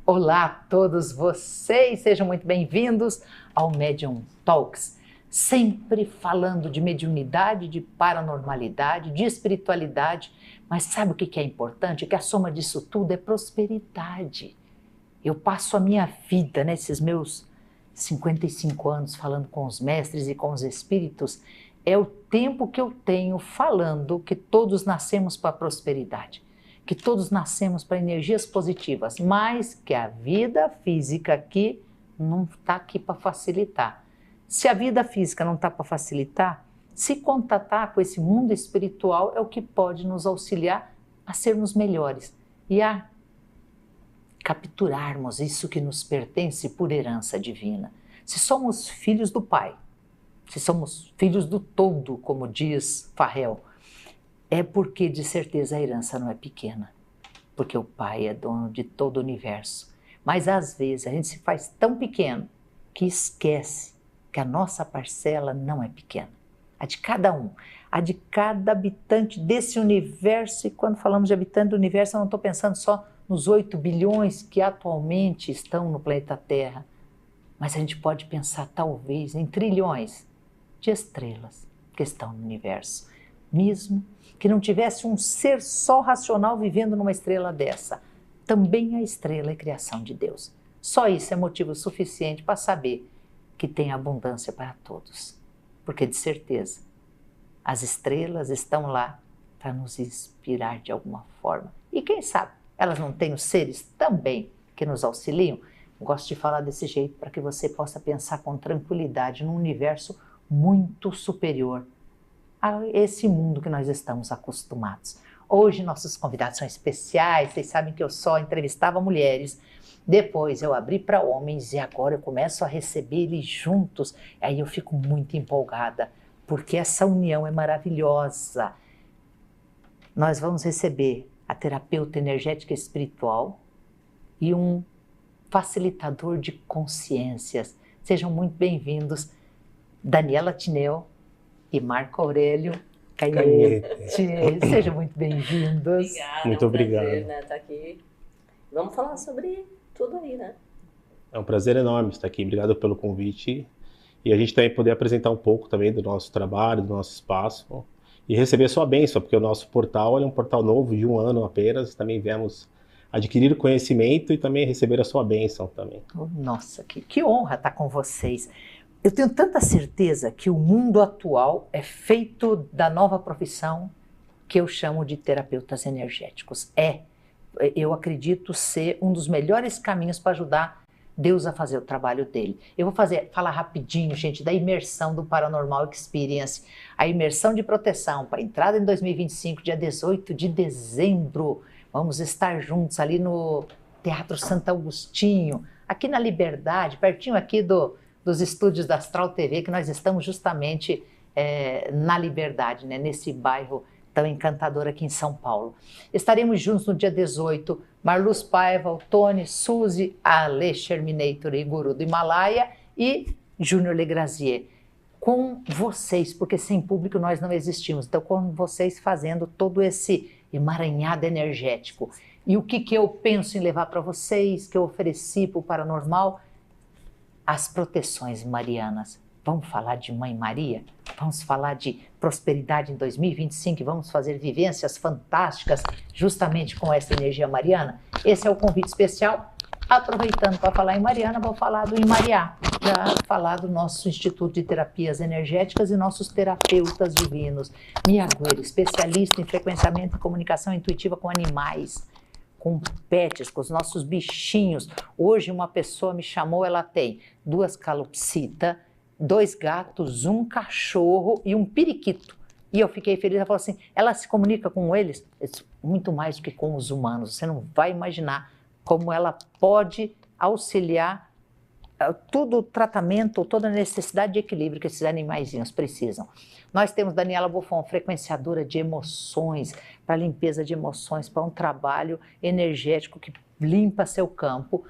Olá a todos vocês, sejam muito bem-vindos ao Medium Talks, sempre falando de mediunidade, de paranormalidade, de espiritualidade, mas sabe o que é importante? Que a soma disso tudo é prosperidade. Eu passo a minha vida, nesses meus 55 anos, falando com os mestres e com os espíritos, é o tempo que eu tenho falando que todos nascemos para a prosperidade. Que todos nascemos para energias positivas, mas que a vida física aqui não está aqui para facilitar. Se a vida física não está para facilitar, se contatar com esse mundo espiritual é o que pode nos auxiliar a sermos melhores e a capturarmos isso que nos pertence por herança divina. Se somos filhos do Pai, se somos filhos do todo, como diz Farrell, é porque, de certeza, a herança não é pequena, porque o Pai é dono de todo o universo. Mas, às vezes, a gente se faz tão pequeno que esquece que a nossa parcela não é pequena. A de cada um, a de cada habitante desse universo. E quando falamos de habitante do universo, eu não estou pensando só nos 8 bilhões que atualmente estão no planeta Terra. Mas a gente pode pensar, talvez, em trilhões de estrelas que estão no universo. Mesmo que não tivesse um ser só racional vivendo numa estrela dessa, também a estrela é criação de Deus. Só isso é motivo suficiente para saber que tem abundância para todos. Porque de certeza, as estrelas estão lá para nos inspirar de alguma forma. E quem sabe, elas não têm os seres também que nos auxiliam? Gosto de falar desse jeito para que você possa pensar com tranquilidade num universo muito superior a esse mundo que nós estamos acostumados. Hoje nossos convidados são especiais, vocês sabem que eu só entrevistava mulheres, depois eu abri para homens e agora eu começo a receber eles juntos, aí eu fico muito empolgada, porque essa união é maravilhosa. Nós vamos receber a terapeuta energética espiritual e um facilitador de consciências. Sejam muito bem-vindos, Daniela Tinel e Marco Aurélio Canhete. Sejam muito bem-vindos. Obrigada, Muito obrigado. Prazer, né, estar aqui. Vamos falar sobre tudo aí, né? É um prazer enorme estar aqui. Obrigado pelo convite. E a gente também poder apresentar um pouco também do nosso trabalho, do nosso espaço e receber sua bênção, porque o nosso portal é um portal novo de 1 ano apenas. Também viemos adquirir conhecimento e também receber a sua bênção também. Oh, nossa, que honra estar com vocês. Eu tenho tanta certeza que o mundo atual é feito da nova profissão que eu chamo de terapeutas energéticos. Eu acredito ser um dos melhores caminhos para ajudar Deus a fazer o trabalho dele. Eu vou falar rapidinho, gente, da imersão do Paranormal Experience, a imersão de proteção para entrada em 2025, dia 18 de dezembro. Vamos estar juntos ali no Teatro Santo Agostinho, aqui na Liberdade, pertinho aqui dos estúdios da Astral TV, que nós estamos justamente na Liberdade, né, nesse bairro tão encantador aqui em São Paulo. Estaremos juntos no dia 18, Marluz Paiva, o Tony, Suzy, Ale Sherminator e Guru do Himalaia e Júnior Legrazier. Com vocês, porque sem público nós não existimos. Então, com vocês fazendo todo esse emaranhado energético. E o que eu penso em levar para vocês, que eu ofereci para o Paranormal? As proteções marianas. Vamos falar de Mãe Maria? Vamos falar de prosperidade em 2025 e vamos fazer vivências fantásticas justamente com essa energia mariana? Esse é o convite especial. Aproveitando para falar em Mariana, vou falar do Imariá, já falar do nosso Instituto de Terapias Energéticas e nossos terapeutas divinos. Mia Agüero, especialista em frequenciamento e comunicação intuitiva com animais, com pets, com os nossos bichinhos. Hoje uma pessoa me chamou, ela tem 2 calopsitas, 2 gatos, 1 cachorro e um periquito. E eu fiquei feliz, ela falou assim, ela se comunica com eles muito mais do que com os humanos, você não vai imaginar como ela pode auxiliar todo o tratamento, toda a necessidade de equilíbrio que esses animaizinhos precisam. Nós temos Daniela Buffon, frequenciadora de emoções, para limpeza de emoções, para um trabalho energético que limpa seu campo.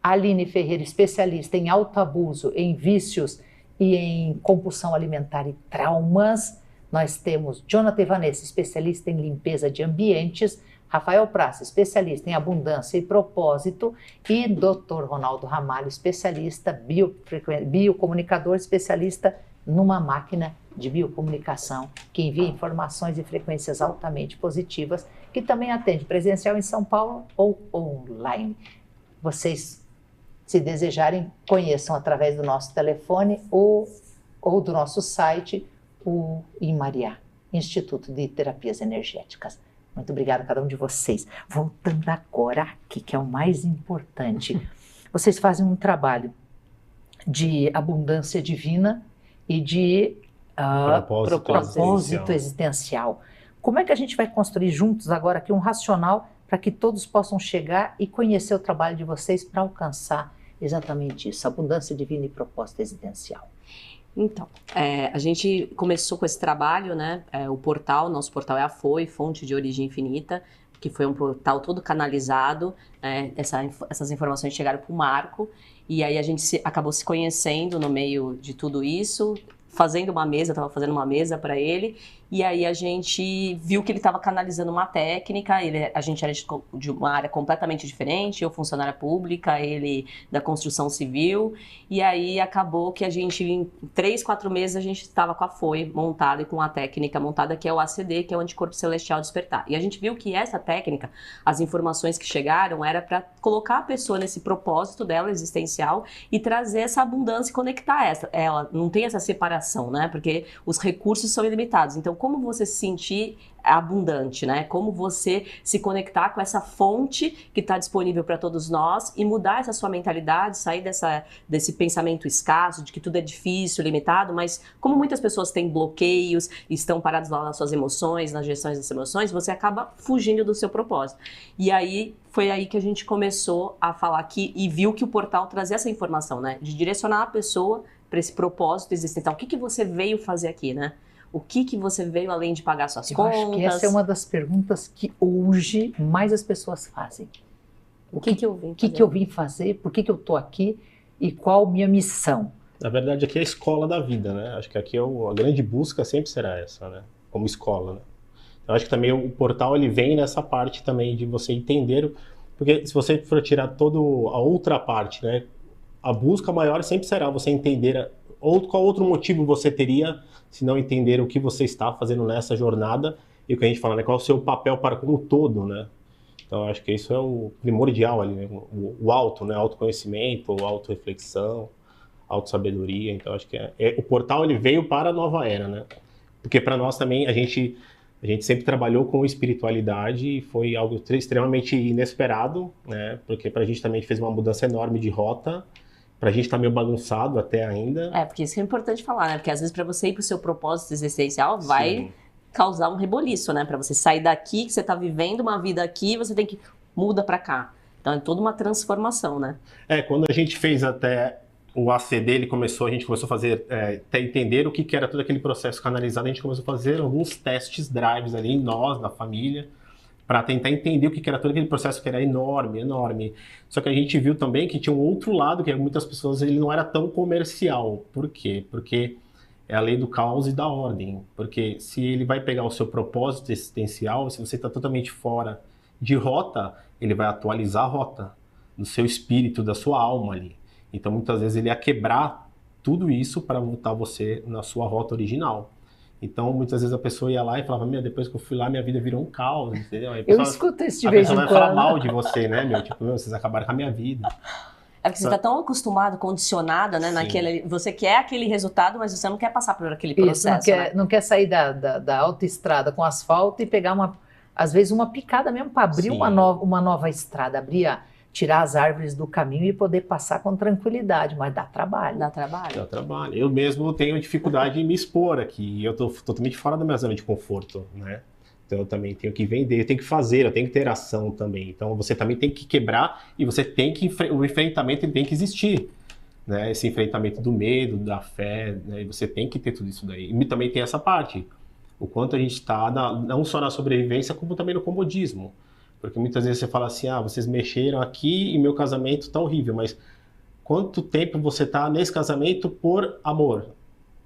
Aline Ferreira, especialista em autoabuso, em vícios e em compulsão alimentar e traumas. Nós temos Jonathan Vanessa, especialista em limpeza de ambientes. Rafael Praça, especialista em abundância e propósito, e Dr. Ronaldo Ramalho, especialista, biocomunicador, especialista numa máquina de biocomunicação que envia informações e frequências altamente positivas, que também atende presencial em São Paulo ou online. Vocês, se desejarem, conheçam através do nosso telefone ou do nosso site, o IMARIA, Instituto de Terapias Energéticas. Muito obrigada a cada um de vocês. Voltando agora aqui, que é o mais importante. Vocês fazem um trabalho de abundância divina e de propósito existencial. Como é que a gente vai construir juntos agora aqui um racional para que todos possam chegar e conhecer o trabalho de vocês para alcançar exatamente isso, abundância divina e propósito existencial? Então, a gente começou com esse trabalho, né? Nosso portal é a FOI, Fonte de Origem Infinita, que foi um portal todo canalizado. Essas informações chegaram para o Marco, e aí a gente acabou se conhecendo no meio de tudo isso, estava fazendo uma mesa para ele, e aí a gente viu que ele estava canalizando uma técnica. A gente era de uma área completamente diferente, eu funcionária pública, ele da construção civil, e aí acabou que a gente, em 3, 4 meses, a gente estava com a FOI montada e com a técnica montada, que é o ACD, que é o Anticorpo Celestial Despertar. E a gente viu que essa técnica, as informações que chegaram, era para colocar a pessoa nesse propósito dela existencial e trazer essa abundância e conectar ela. Não tem essa separação, né? Porque os recursos são ilimitados. Então, como você se sentir abundante, né? Como você se conectar com essa fonte que está disponível para todos nós e mudar essa sua mentalidade, sair desse pensamento escasso, de que tudo é difícil, limitado, mas como muitas pessoas têm bloqueios, estão paradas lá nas suas emoções, nas gestões das emoções, você acaba fugindo do seu propósito. E aí, foi aí que a gente começou a falar aqui e viu que o portal trazia essa informação, né? De direcionar a pessoa para esse propósito existencial. O que você veio fazer aqui, né? O que você veio além de pagar suas contas? Eu acho que essa é uma das perguntas que hoje mais as pessoas fazem. O que eu vim fazer? O que eu vim fazer? Por que eu estou aqui? E qual minha missão? Na verdade, aqui é a escola da vida, né? Acho que aqui a grande busca sempre será essa, né? Como escola, né? Eu acho que também o portal ele vem nessa parte também de você entender, porque se você for tirar toda a outra parte, né? A busca maior sempre será você entender qual outro motivo você teria se não entender o que você está fazendo nessa jornada e o que a gente fala, né? Qual é o seu papel para com o todo, né? Então, acho que isso é o primordial ali, né? O auto, né? Autoconhecimento, autorreflexão, autossabedoria. Então, acho que o portal ele veio para a nova era, né? Porque para nós também, a gente sempre trabalhou com espiritualidade e foi algo extremamente inesperado, né? Porque para a gente também fez uma mudança enorme de rota. Pra gente tá meio bagunçado até ainda. Porque isso é importante falar, né? Porque às vezes pra você ir pro seu propósito existencial vai causar um reboliço, né? Pra você sair daqui, que você tá vivendo uma vida aqui, você tem que muda pra cá. Então é toda uma transformação, né? Quando a gente fez até o ACD, a gente começou a fazer, até entender o que era todo aquele processo canalizado, a gente começou a fazer alguns testes drives ali, nós, na família, para tentar entender o que era todo aquele processo que era enorme, enorme. Só que a gente viu também que tinha um outro lado, que muitas pessoas ele não era tão comercial. Por quê? Porque é a lei do caos e da ordem. Porque se ele vai pegar o seu propósito existencial, se você está totalmente fora de rota, ele vai atualizar a rota do seu espírito, da sua alma ali. Então, muitas vezes, ele ia quebrar tudo isso para voltar você na sua rota original. Então, muitas vezes a pessoa ia lá e falava, depois que eu fui lá, minha vida virou um caos, entendeu? Aí eu escuto isso de vez em quando. A pessoa vai falar mal de você, né, Tipo, vocês acabaram com a minha vida. É porque você está tão acostumado, condicionada, né, você quer aquele resultado, mas você não quer passar por aquele processo, isso, não quer sair da autoestrada com asfalto e pegar, às vezes, uma picada mesmo para abrir uma nova estrada, tirar as árvores do caminho e poder passar com tranquilidade, mas dá trabalho. Dá trabalho. Eu mesmo tenho dificuldade em me expor aqui, eu estou totalmente fora da minha zona de conforto, né? Então eu também tenho que vender, eu tenho que fazer, eu tenho que ter ação também. Então você também tem que quebrar e você tem que, o enfrentamento ele tem que existir, né? Esse enfrentamento do medo, da fé, né? E você tem que ter tudo isso daí. E também tem essa parte, o quanto a gente está, não só na sobrevivência, como também no comodismo. Porque muitas vezes você fala assim, vocês mexeram aqui e meu casamento tá horrível, mas quanto tempo você tá nesse casamento por amor?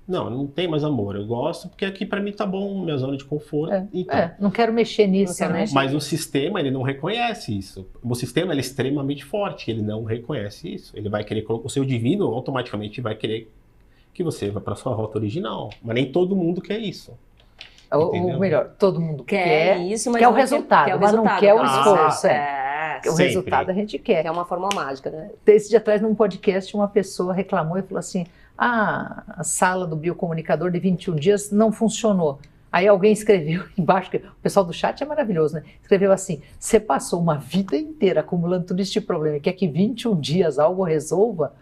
Não tem mais amor. Eu gosto porque aqui para mim tá bom, minha zona de conforto. Então. Não quero mexer nisso, né? Mas o sistema, ele não reconhece isso. O sistema, ele é extremamente forte, ele não reconhece isso. Ele vai querer, o seu divino automaticamente vai querer que você vá para sua rota original. Mas nem todo mundo quer isso. Ou melhor, todo mundo quer isso, mas quer o resultado, mas não quer o esforço. O sempre. resultado a gente quer. É uma fórmula mágica, né? Esse dia atrás, num podcast, uma pessoa reclamou e falou assim, a sala do biocomunicador de 21 dias não funcionou. Aí alguém escreveu embaixo, que o pessoal do chat é maravilhoso, né? Escreveu assim, você passou uma vida inteira acumulando todo este problema e quer que 21 dias algo resolva?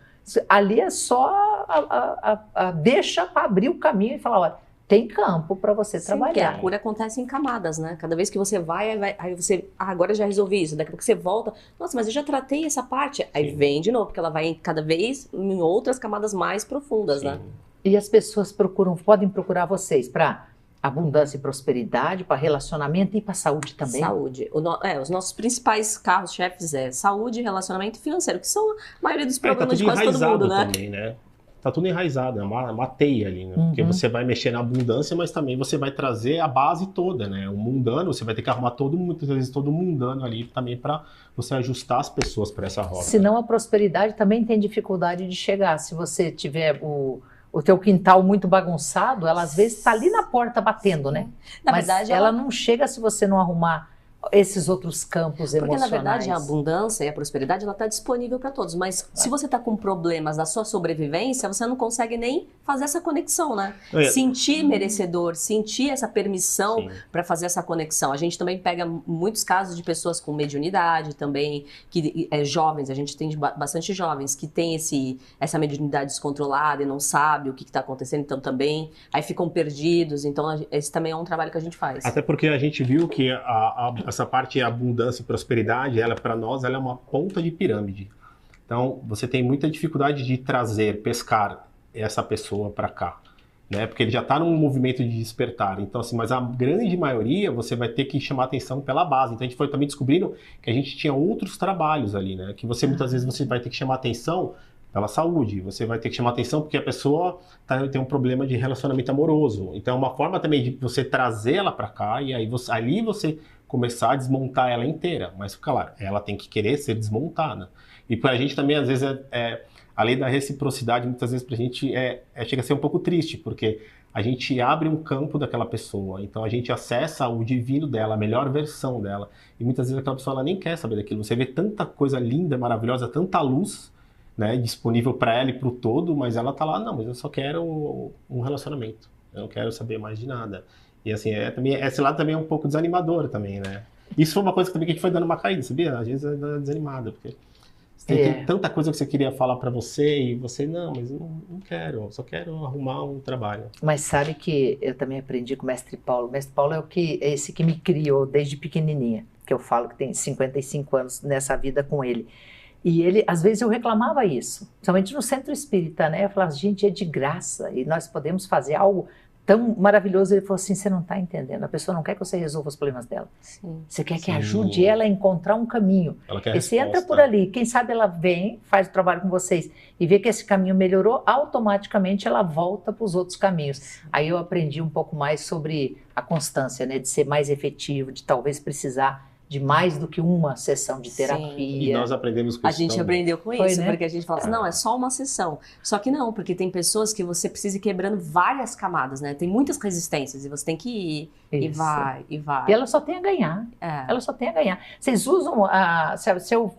Ali é só a deixa para abrir o caminho e falar, olha, tem campo para você trabalhar. Porque a cura acontece em camadas, né? Cada vez que você vai, aí você, agora eu já resolvi isso, daqui a pouco você volta, nossa, mas eu já tratei essa parte. Aí vem de novo, porque ela vai cada vez em outras camadas mais profundas, né? E as pessoas podem procurar vocês para abundância e prosperidade, para relacionamento e para saúde também? Saúde. Os nossos principais carros-chefes é saúde, relacionamento e financeiro, que são a maioria dos problemas de quase todo mundo, né? Também, né? Tá tudo enraizado, é uma teia ali, né? Porque você vai mexer na abundância, mas também você vai trazer a base toda, né? O mundano, você vai ter que arrumar muitas vezes todo mundano ali também para você ajustar as pessoas para essa roda. Senão a prosperidade também tem dificuldade de chegar. Se você tiver o teu quintal muito bagunçado, ela às vezes está ali na porta batendo, né? Mas verdade, ela não chega se você não arrumar esses outros campos emocionais. Porque, na verdade, a abundância e a prosperidade, ela está disponível para todos. Mas se você está com problemas da sua sobrevivência, você não consegue nem fazer essa conexão, né? Sentir merecedor, sentir essa permissão para fazer essa conexão. A gente também pega muitos casos de pessoas com mediunidade também, que jovens, a gente tem bastante jovens que têm essa mediunidade descontrolada e não sabe o que está acontecendo, então também, aí ficam perdidos. Então, esse também é um trabalho que a gente faz. Até porque a gente viu que essa parte de abundância e prosperidade, ela para nós, ela é uma ponta de pirâmide. Então, você tem muita dificuldade de pescar essa pessoa para cá, né? Porque ele já está num movimento de despertar. Então, assim, mas a grande maioria você vai ter que chamar atenção pela base. Então, a gente foi também descobrindo que a gente tinha outros trabalhos ali, né? Que muitas vezes você vai ter que chamar atenção pela saúde, você vai ter que chamar atenção porque a pessoa tem um problema de relacionamento amoroso. Então, é uma forma também de você trazer ela para cá e aí ali você começar a desmontar ela inteira. Mas, claro, ela tem que querer ser desmontada. E pra gente também, às vezes, a lei da reciprocidade, muitas vezes pra gente chega a ser um pouco triste, porque a gente abre um campo daquela pessoa, então a gente acessa o divino dela, a melhor versão dela. E muitas vezes aquela pessoa ela nem quer saber daquilo. Você vê tanta coisa linda, maravilhosa, tanta luz, né, disponível para ela e para o todo, mas ela tá lá, não, mas eu só quero um relacionamento. Eu não quero saber mais de nada. E assim, também, esse lado também é um pouco desanimador também, né? Isso foi uma coisa que a gente foi dando uma caída, sabia? Às vezes é desanimada, porque tem tanta coisa que você queria falar para você e você, não, mas eu não quero, só quero arrumar um trabalho. Mas sabe que eu também aprendi com o Mestre Paulo. O Mestre Paulo é esse que me criou desde pequenininha, que eu falo que tem 55 anos nessa vida com ele. E ele, às vezes eu reclamava isso, principalmente no centro espírita, né? Eu falava, gente, é de graça e nós podemos fazer algo tão maravilhoso. Ele falou assim, você não está entendendo, a pessoa não quer que você resolva os problemas dela. Sim. Você quer que ajude ela a encontrar um caminho. Ela quer e você entra por ali, quem sabe ela vem, faz o trabalho com vocês e vê que esse caminho melhorou, automaticamente ela volta para os outros caminhos. Sim. Aí eu aprendi um pouco mais sobre a constância, né? De ser mais efetivo, de talvez precisar de mais do que uma sessão de terapia. Sim. E nós aprendemos com isso. A gente aprendeu com isso, né? Porque a gente fala assim, não, é só uma sessão. Só que não, porque tem pessoas que você precisa ir quebrando várias camadas, né? Tem muitas resistências e você tem que ir, e vai. E ela só tem a ganhar. Ela só tem a ganhar. Vocês usam,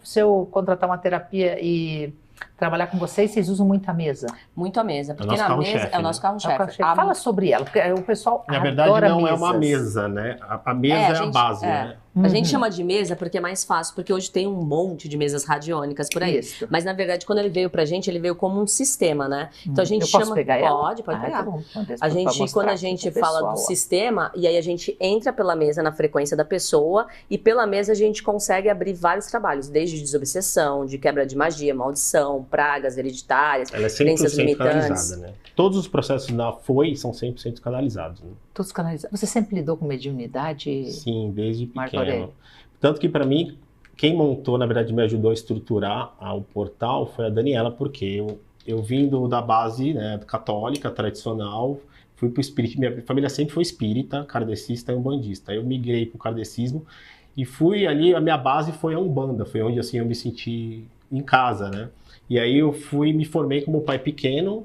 se eu contratar uma terapia e trabalhar com vocês usam muito a mesa? Muito a mesa, porque na mesa é o nosso carro-chefe. Fala sobre ela, porque o pessoal na verdade não mesas. É uma mesa, né? A mesa é a base, né? A gente chama de mesa porque é mais fácil, porque hoje tem um monte de mesas radiônicas por aí. Isso. Mas na verdade, quando ele veio pra gente, ele veio como um sistema, né? Então a gente chama. Posso pegar ela? Pode pegar. Tá bom. A gente, quando a gente fala do sistema, e aí a gente entra pela mesa na frequência da pessoa, e pela mesa a gente consegue abrir vários trabalhos, desde desobsessão, de quebra de magia, maldição, pragas hereditárias, crenças limitantes. Canalizada, né? Todos os processos da FOI são 100% canalizados. Né? Todos canalizados. Você sempre lidou com mediunidade? Sim, desde pequeno. Tanto que, para mim, quem montou, na verdade, me ajudou a estruturar o portal foi a Daniela, porque eu vim da base, né, católica, tradicional, fui pro espiritismo, minha família sempre foi espírita, kardecista e umbandista. Eu migrei pro kardecismo e fui ali, a minha base foi a Umbanda, foi onde assim eu me senti em casa, né? E aí eu me formei como pai pequeno,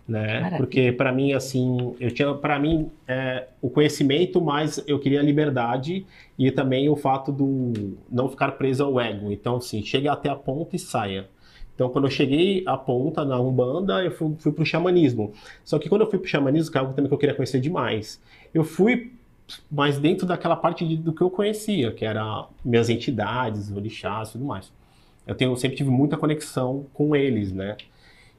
né? Maravilha. Porque para mim assim, o conhecimento, mas eu queria a liberdade e também o fato do não ficar preso ao ego. Então assim, chegue até a ponta e saia. Então, quando eu cheguei à ponta na Umbanda, eu fui pro xamanismo. Só que quando eu fui pro xamanismo, que é algo também que eu queria conhecer demais, eu fui mais dentro daquela parte do que eu conhecia, que era minhas entidades, orixás e tudo mais. Eu sempre tive muita conexão com eles, né?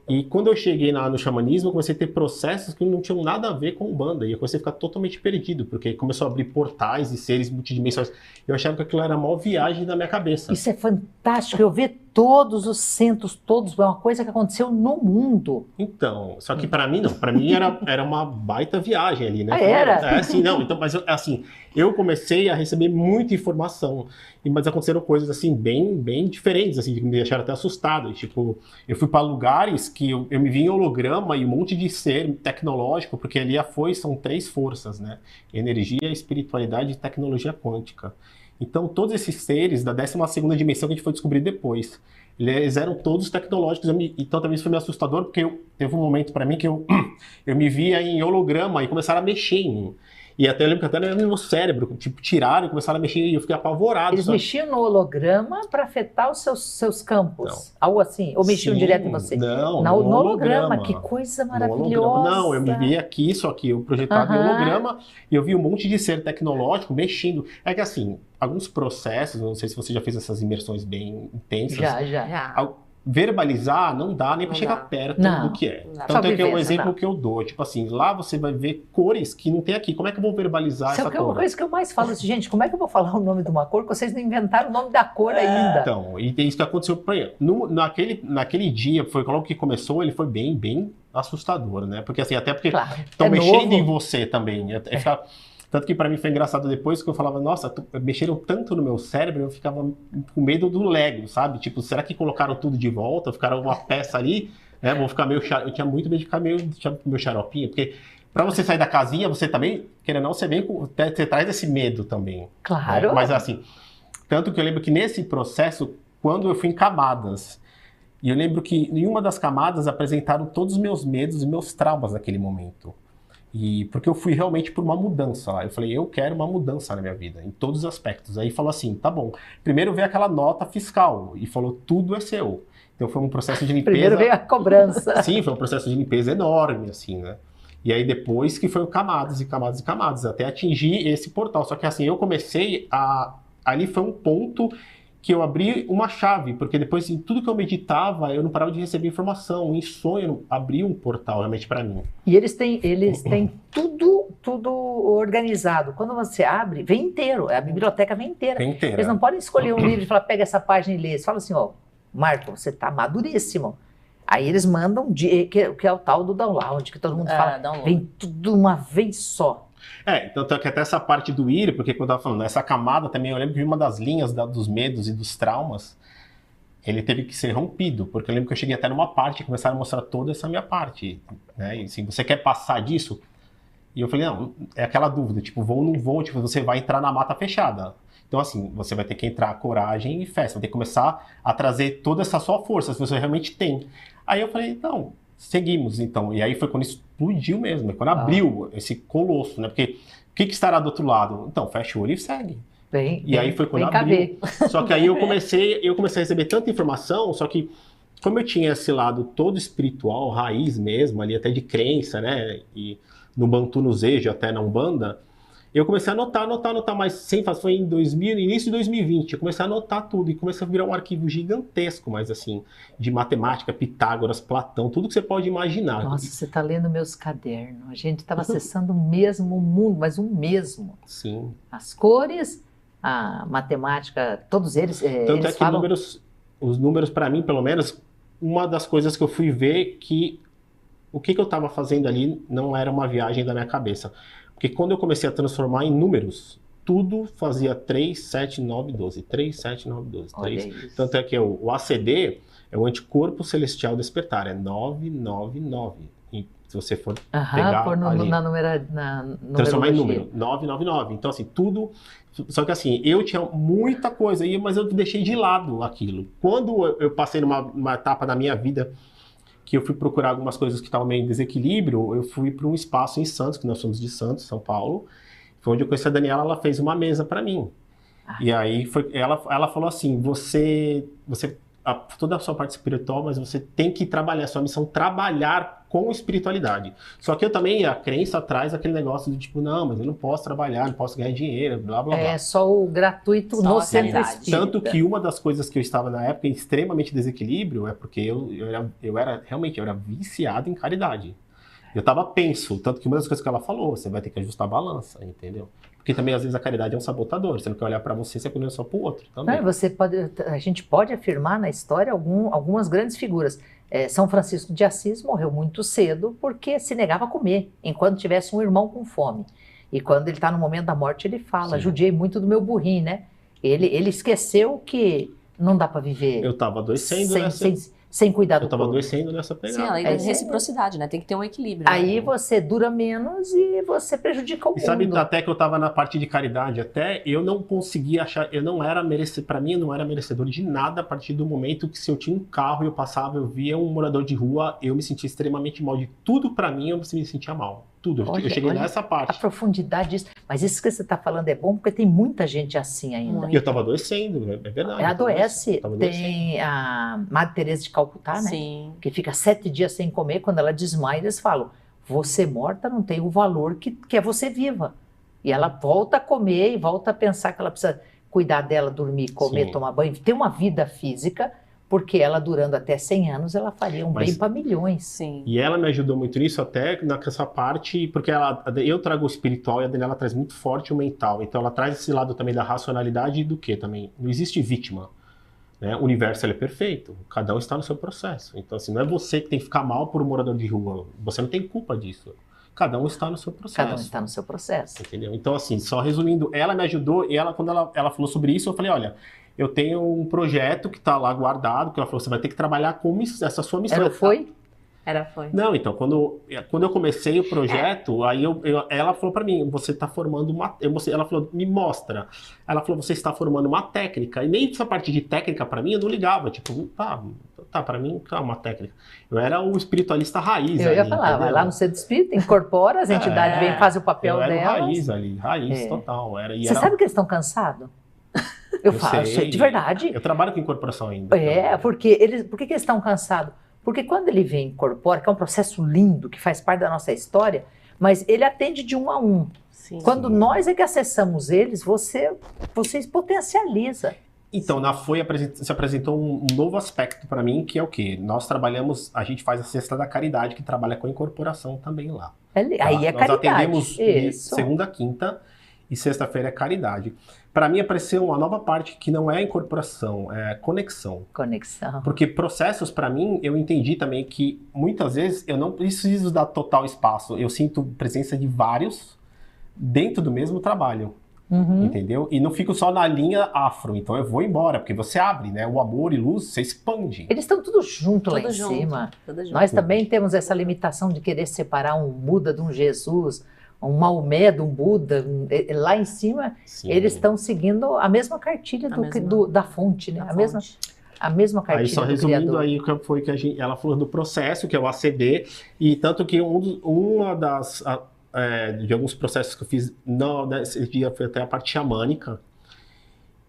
E quando eu cheguei no xamanismo, eu comecei a ter processos que não tinham nada a ver com Umbanda. E eu comecei a ficar totalmente perdido, porque começou a abrir portais e seres multidimensionais. Eu achava que aquilo era a maior viagem da minha cabeça. Isso é fantástico, eu ver todos os centros, todos, é uma coisa que aconteceu no mundo. Então, só que para mim não, para mim era uma baita viagem ali, né? Ah, era? É assim, não, então, mas assim, eu comecei a receber muita informação, mas aconteceram coisas assim bem diferentes, assim, que me deixaram até assustado. Tipo, eu fui para lugares que eu me vi em holograma e um monte de ser tecnológico, porque ali são 3 forças, né? Energia, espiritualidade e tecnologia quântica. Então, todos esses seres da 12ª dimensão que a gente foi descobrir depois, eles eram todos tecnológicos. Então, também isso foi meio assustador, porque teve um momento para mim que eu me via em holograma e começaram a mexer em mim. E até eu lembro que até no meu cérebro, tipo, tiraram e começaram a mexer e eu fiquei apavorado. Eles mexiam no holograma para afetar os seus campos, Não. Algo assim? Ou mexiam Sim, direto em você? Não, no no holograma. holograma. Que coisa No maravilhosa. holograma. Não, eu me vi aqui, só que eu projetava em holograma e eu vi um monte de ser tecnológico mexendo. É que assim, alguns processos, não sei se você já fez essas imersões bem intensas. Já. Verbalizar não dá nem para Não chegar dá. perto Não. do que é. Não dá. Então, Só tem um viver, exemplo não. que eu dou. Tipo assim, lá você vai ver cores que não tem aqui. Como é que eu vou verbalizar Isso é essa uma cor? coisa que eu mais falo assim, gente, como é que eu vou falar o nome de uma cor que vocês não inventaram o nome da cor ainda? Então, e tem isso que aconteceu para ele. Naquele dia, foi logo que começou, ele foi bem assustador, né? Porque assim, até porque Claro, estão é mexendo novo. em você também. Tanto que para mim foi engraçado depois que eu falava, nossa, mexeram tanto no meu cérebro, eu ficava com medo do Lego, sabe? Tipo, será que colocaram tudo de volta? Ficaram uma peça ali, né? Vou ficar meio eu tinha muito medo de ficar meio xaropinho, porque para você sair da casinha, você também, querendo ou não, você traz esse medo também. Claro. Né? Mas assim, tanto que eu lembro que nesse processo, quando eu fui em camadas, e eu lembro que em uma das camadas apresentaram todos os meus medos e meus traumas naquele momento. E porque eu fui realmente por uma mudança lá. Eu falei, eu quero uma mudança na minha vida, em todos os aspectos. Aí falou assim, tá bom. Primeiro veio aquela nota fiscal e falou, tudo é seu. Então foi um processo de limpeza. Primeiro veio a cobrança. Sim, foi um processo de limpeza enorme, assim, né? E aí depois que foi camadas e camadas e camadas, até atingir esse portal. Só que assim, eu comecei ali foi um ponto que eu abri uma chave, porque depois em tudo que eu meditava, eu não parava de receber informação. Em sonho, abri um portal realmente para mim. E eles têm tudo organizado. Quando você abre, vem inteiro. A biblioteca vem inteira. Vem inteira. Eles não podem escolher um livro e falar, pega essa página e lê. Eles falam assim, ó, Marco, você tá maduríssimo. Aí eles mandam, que é o tal do download, que todo mundo fala, download. vem tudo uma vez só. Então que até essa parte do ir, porque quando eu tava falando, essa camada também, eu lembro que uma das linhas dos medos e dos traumas, ele teve que ser rompido, porque eu lembro que eu cheguei até numa parte e começaram a mostrar toda essa minha parte, né? E assim, você quer passar disso? E eu falei, não, é aquela dúvida, tipo, vou ou não vou, tipo, você vai entrar na mata fechada. Então, assim, você vai ter que entrar coragem e fé, você vai ter que começar a trazer toda essa sua força, se você realmente tem. Aí eu falei, não, seguimos, então. E aí foi quando explodiu mesmo, quando abriu esse colosso, né? Porque o que estará do outro lado? Então, fecha o olho e segue. E aí foi quando abriu. Só que aí eu comecei a receber tanta informação, só que como eu tinha esse lado todo espiritual, raiz mesmo, ali até de crença, né? E no Bantu, no Zejo, até na Umbanda, eu comecei a anotar, mas sem fazer, foi no início de 2020, eu comecei a anotar tudo e comecei a virar um arquivo gigantesco, mas assim, de matemática, Pitágoras, Platão, tudo que você pode imaginar. Nossa, você está lendo meus cadernos. A gente estava acessando o mesmo mundo, mas o mesmo. Sim. As cores, a matemática, todos eles. Tanto eles é que falam... os números, para mim, pelo menos, uma das coisas que eu fui ver que o que eu estava fazendo ali não era uma viagem da minha cabeça. Porque quando eu comecei a transformar em números, tudo fazia 3, 7, 9, 12. 3, 7, 9, 12. Olha 3. isso. Tanto é que o ACD é o anticorpo celestial despertar, é 999. E se você for pegar Pôr ali, na numerologia. transformar em número, 999. Então, assim, tudo... Só que assim, eu tinha muita coisa, mas eu deixei de lado aquilo. Quando eu passei numa etapa da minha vida que eu fui procurar algumas coisas que estavam meio em desequilíbrio, eu fui para um espaço em Santos, que nós somos de Santos, São Paulo. Foi onde eu conheci a Daniela, ela fez uma mesa para mim. E aí ela falou assim, toda a sua parte espiritual, mas você tem que trabalhar, sua missão é trabalhar com espiritualidade. Só que eu também, a crença traz aquele negócio do tipo, não, mas eu não posso trabalhar, não posso ganhar dinheiro, blá, blá, blá. É só o gratuito Só no a centro caridade. espírita. Tanto que uma das coisas que eu estava na época em extremamente desequilíbrio é porque eu era viciado em caridade. Eu estava penso, tanto que uma das coisas que ela falou, você vai ter que ajustar a balança, entendeu? Porque também às vezes a caridade é um sabotador, você não quer olhar para você, você olha só para o outro também. Não, a gente pode afirmar na história algumas grandes figuras. São Francisco de Assis morreu muito cedo porque se negava a comer, enquanto tivesse um irmão com fome. E quando ele está no momento da morte, ele fala, Sim. judiei muito do meu burrinho, né? Ele esqueceu que não dá para viver Eu estava adoecendo sem cuidar do Eu estava corpo. adoecendo nessa pegada. Sim, além da reciprocidade, né? Tem que ter um equilíbrio. Aí né? você dura menos e você prejudica o E mundo. sabe, até que eu estava na parte de caridade, até eu não conseguia achar, eu não era merecedor, para mim eu não era merecedor de nada a partir do momento que se eu tinha um carro e eu passava, eu via um morador de rua, eu me sentia extremamente mal. De tudo para mim, eu me sentia mal. Tudo. Eu cheguei nessa A parte. profundidade disso. Mas isso que você está falando é bom porque tem muita gente assim ainda. E eu estava adoecendo, é verdade. Adoece. Eu tava Tem a Madre Teresa de Calcutá, né? Sim. Que fica 7 dias sem comer. Quando ela desmaia, eles falam: você morta não tem o valor que é você viva. E ela volta a comer e volta a pensar que ela precisa cuidar dela, dormir, comer, Sim. tomar banho, ter uma vida física, porque ela, durando até 100 anos, ela faria bem para milhões. Sim. E ela me ajudou muito nisso, até nessa parte, porque eu trago o espiritual e a Daniela traz muito forte o mental. Então ela traz esse lado também da racionalidade e do que também? Não existe vítima. Né? O universo ele é perfeito, cada um está no seu processo. Então, assim, não é você que tem que ficar mal por um morador de rua, você não tem culpa disso. Cada um está no seu processo. Cada um está no seu processo. Entendeu? Então, assim, só resumindo, ela me ajudou e quando ela falou sobre isso, eu falei, olha, eu tenho um projeto que está lá guardado, que ela falou, você vai ter que trabalhar com essa sua missão. Foi? Foi. Não, então, quando eu comecei o projeto, aí ela falou pra mim, você está formando ela falou, me mostra. Ela falou, você está formando uma técnica. E nem essa parte de técnica pra mim, eu não ligava. Tipo, tá, pra mim, tá uma técnica. Eu era o espiritualista raiz. Eu ia falar, vai lá no centro espírita, incorpora, as entidades vêm fazer o papel delas. Eu era delas. o raiz ali, raiz total. Você sabe que eles estão cansados? Eu falo, sei. de verdade. Eu trabalho com incorporação ainda. Por que eles estão cansados? Porque quando ele vem e incorpora, que é um processo lindo, que faz parte da nossa história, mas ele atende de um a um. Sim. Quando nós é que acessamos eles, vocês potencializa. Então, na FOI se apresentou um novo aspecto para mim, que é o quê? A gente faz a Cesta da Caridade, que trabalha com incorporação também lá. Aí é Nós caridade. atendemos de Isso. segunda a quinta e sexta-feira é caridade. Para mim apareceu uma nova parte que não é incorporação, é conexão. Conexão. Porque processos, para mim, eu entendi também que muitas vezes eu não preciso dar total espaço. Eu sinto presença de vários dentro do mesmo trabalho. Entendeu? E não fico só na linha afro, então eu vou embora, porque você abre, né? O amor e luz, você expande. Eles estão tudo junto lá em junto, cima. tudo junto. Nós também temos essa limitação de querer separar um Buda de um Jesus, um Maomé de um Buda. Lá em cima, Sim. eles estão seguindo a mesma cartilha da fonte, né? A mesma cartilha aí só do resumindo Criador. aí que foi que ela falou do processo, que é o ACD, e tanto que de alguns processos que eu fiz nesse dia foi até a parte xamânica.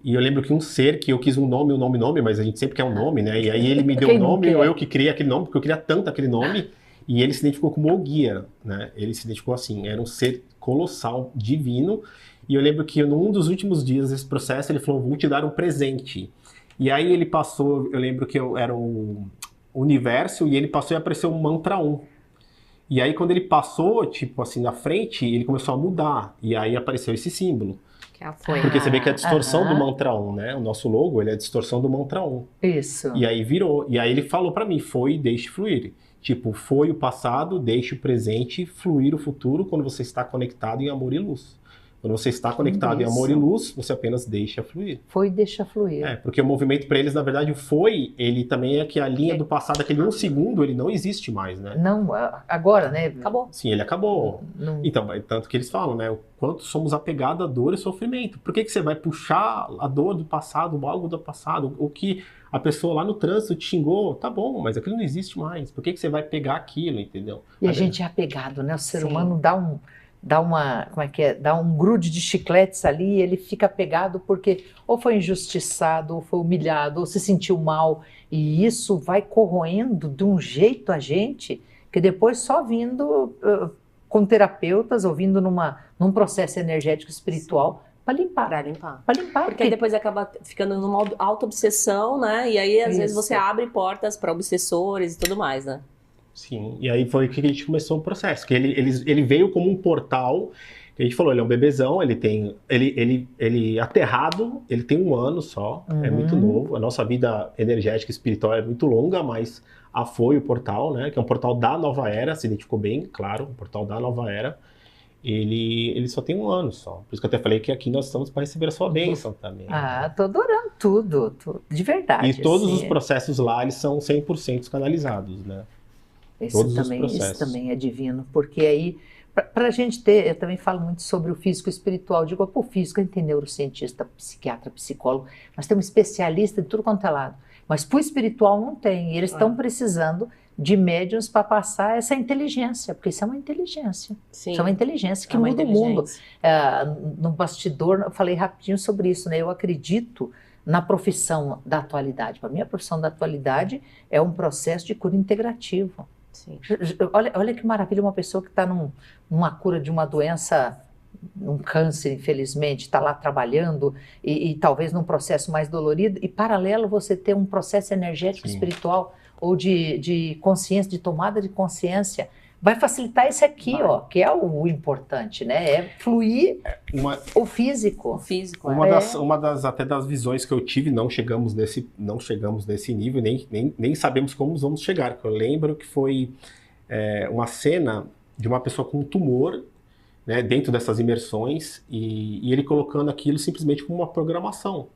E eu lembro que um ser que eu quis um nome, mas a gente sempre quer um nome, né? E aí ele me deu um nome, ou eu que criei aquele nome, porque eu queria tanto aquele nome, e ele se identificou como Oguia, né? Ele se identificou assim, era um ser colossal, divino, e eu lembro que num dos últimos dias desse processo, ele falou, vou te dar um presente. E aí ele passou, eu lembro que eu era o universo, e ele passou e apareceu um mantra 1. E aí quando ele passou, tipo assim, na frente, ele começou a mudar, e aí apareceu esse símbolo. Porque você vê que é a distorção do mantra 1, né? O nosso logo, ele é a distorção do mantra 1. Isso. E aí virou. E aí ele falou pra mim, foi e deixe fluir. Tipo, foi o passado, deixe o presente, fluir o futuro quando você está conectado em amor e luz. Quando você está conectado em amor e luz, você apenas deixa fluir. Foi e deixa fluir. Porque o movimento para eles, na verdade, ele também é que a linha do passado, aquele 1 segundo, ele não existe mais, né? Não, agora, né? Acabou. Sim, ele acabou. Não. Então, tanto que eles falam, né? O quanto somos apegados à dor e sofrimento. Por que você vai puxar a dor do passado, algo do passado? O que a pessoa lá no trânsito te xingou, tá bom, mas aquilo não existe mais. Por que você vai pegar aquilo, entendeu? E a gente é apegado, né? O ser Sim. humano dá um grude de chicletes ali, e ele fica apegado porque ou foi injustiçado, ou foi humilhado, ou se sentiu mal, e isso vai corroendo de um jeito a gente que depois só vindo com terapeutas ou vindo num processo energético espiritual para limpar. Para limpar. Porque aí depois acaba ficando numa auto-obsessão, né? E aí às vezes você abre portas para obsessores e tudo mais, né? Sim, e aí foi que a gente começou o processo, que ele veio como um portal, que a gente falou, ele é um bebezão, ele aterrado, ele tem 1 ano só, é muito novo, a nossa vida energética e espiritual é muito longa, mas foi o portal, né, que é um portal da nova era, se identificou bem, claro, um portal da nova era, ele só tem 1 ano só, por isso que eu até falei que aqui nós estamos para receber a sua bênção também. Tô adorando tudo, de verdade. E todos assim, os processos lá, eles são 100% canalizados, né. Isso também é divino, porque aí, para a gente ter, eu também falo muito sobre o físico e espiritual, digo, o físico a gente tem neurocientista, psiquiatra, psicólogo, nós temos especialista de tudo quanto é lado, mas para o espiritual não tem, e eles estão precisando de médiuns para passar essa inteligência, porque isso é uma inteligência, Sim. Isso é uma inteligência que muda o mundo. No bastidor, eu falei rapidinho sobre isso, né? Eu acredito na profissão da atualidade. Para mim, a profissão da atualidade é um processo de cura integrativo. Sim. Olha que maravilha, uma pessoa que está numa cura de uma doença, um câncer, infelizmente, está lá trabalhando e talvez num processo mais dolorido, e paralelo você ter um processo energético, espiritual ou de consciência, de tomada de consciência, vai facilitar esse aqui, que é o importante, né? É fluir o físico. Uma das visões que eu tive, não chegamos nesse nível, nem sabemos como vamos chegar. Eu lembro que foi uma cena de uma pessoa com um tumor, né, dentro dessas imersões, e ele colocando aquilo simplesmente como uma programação.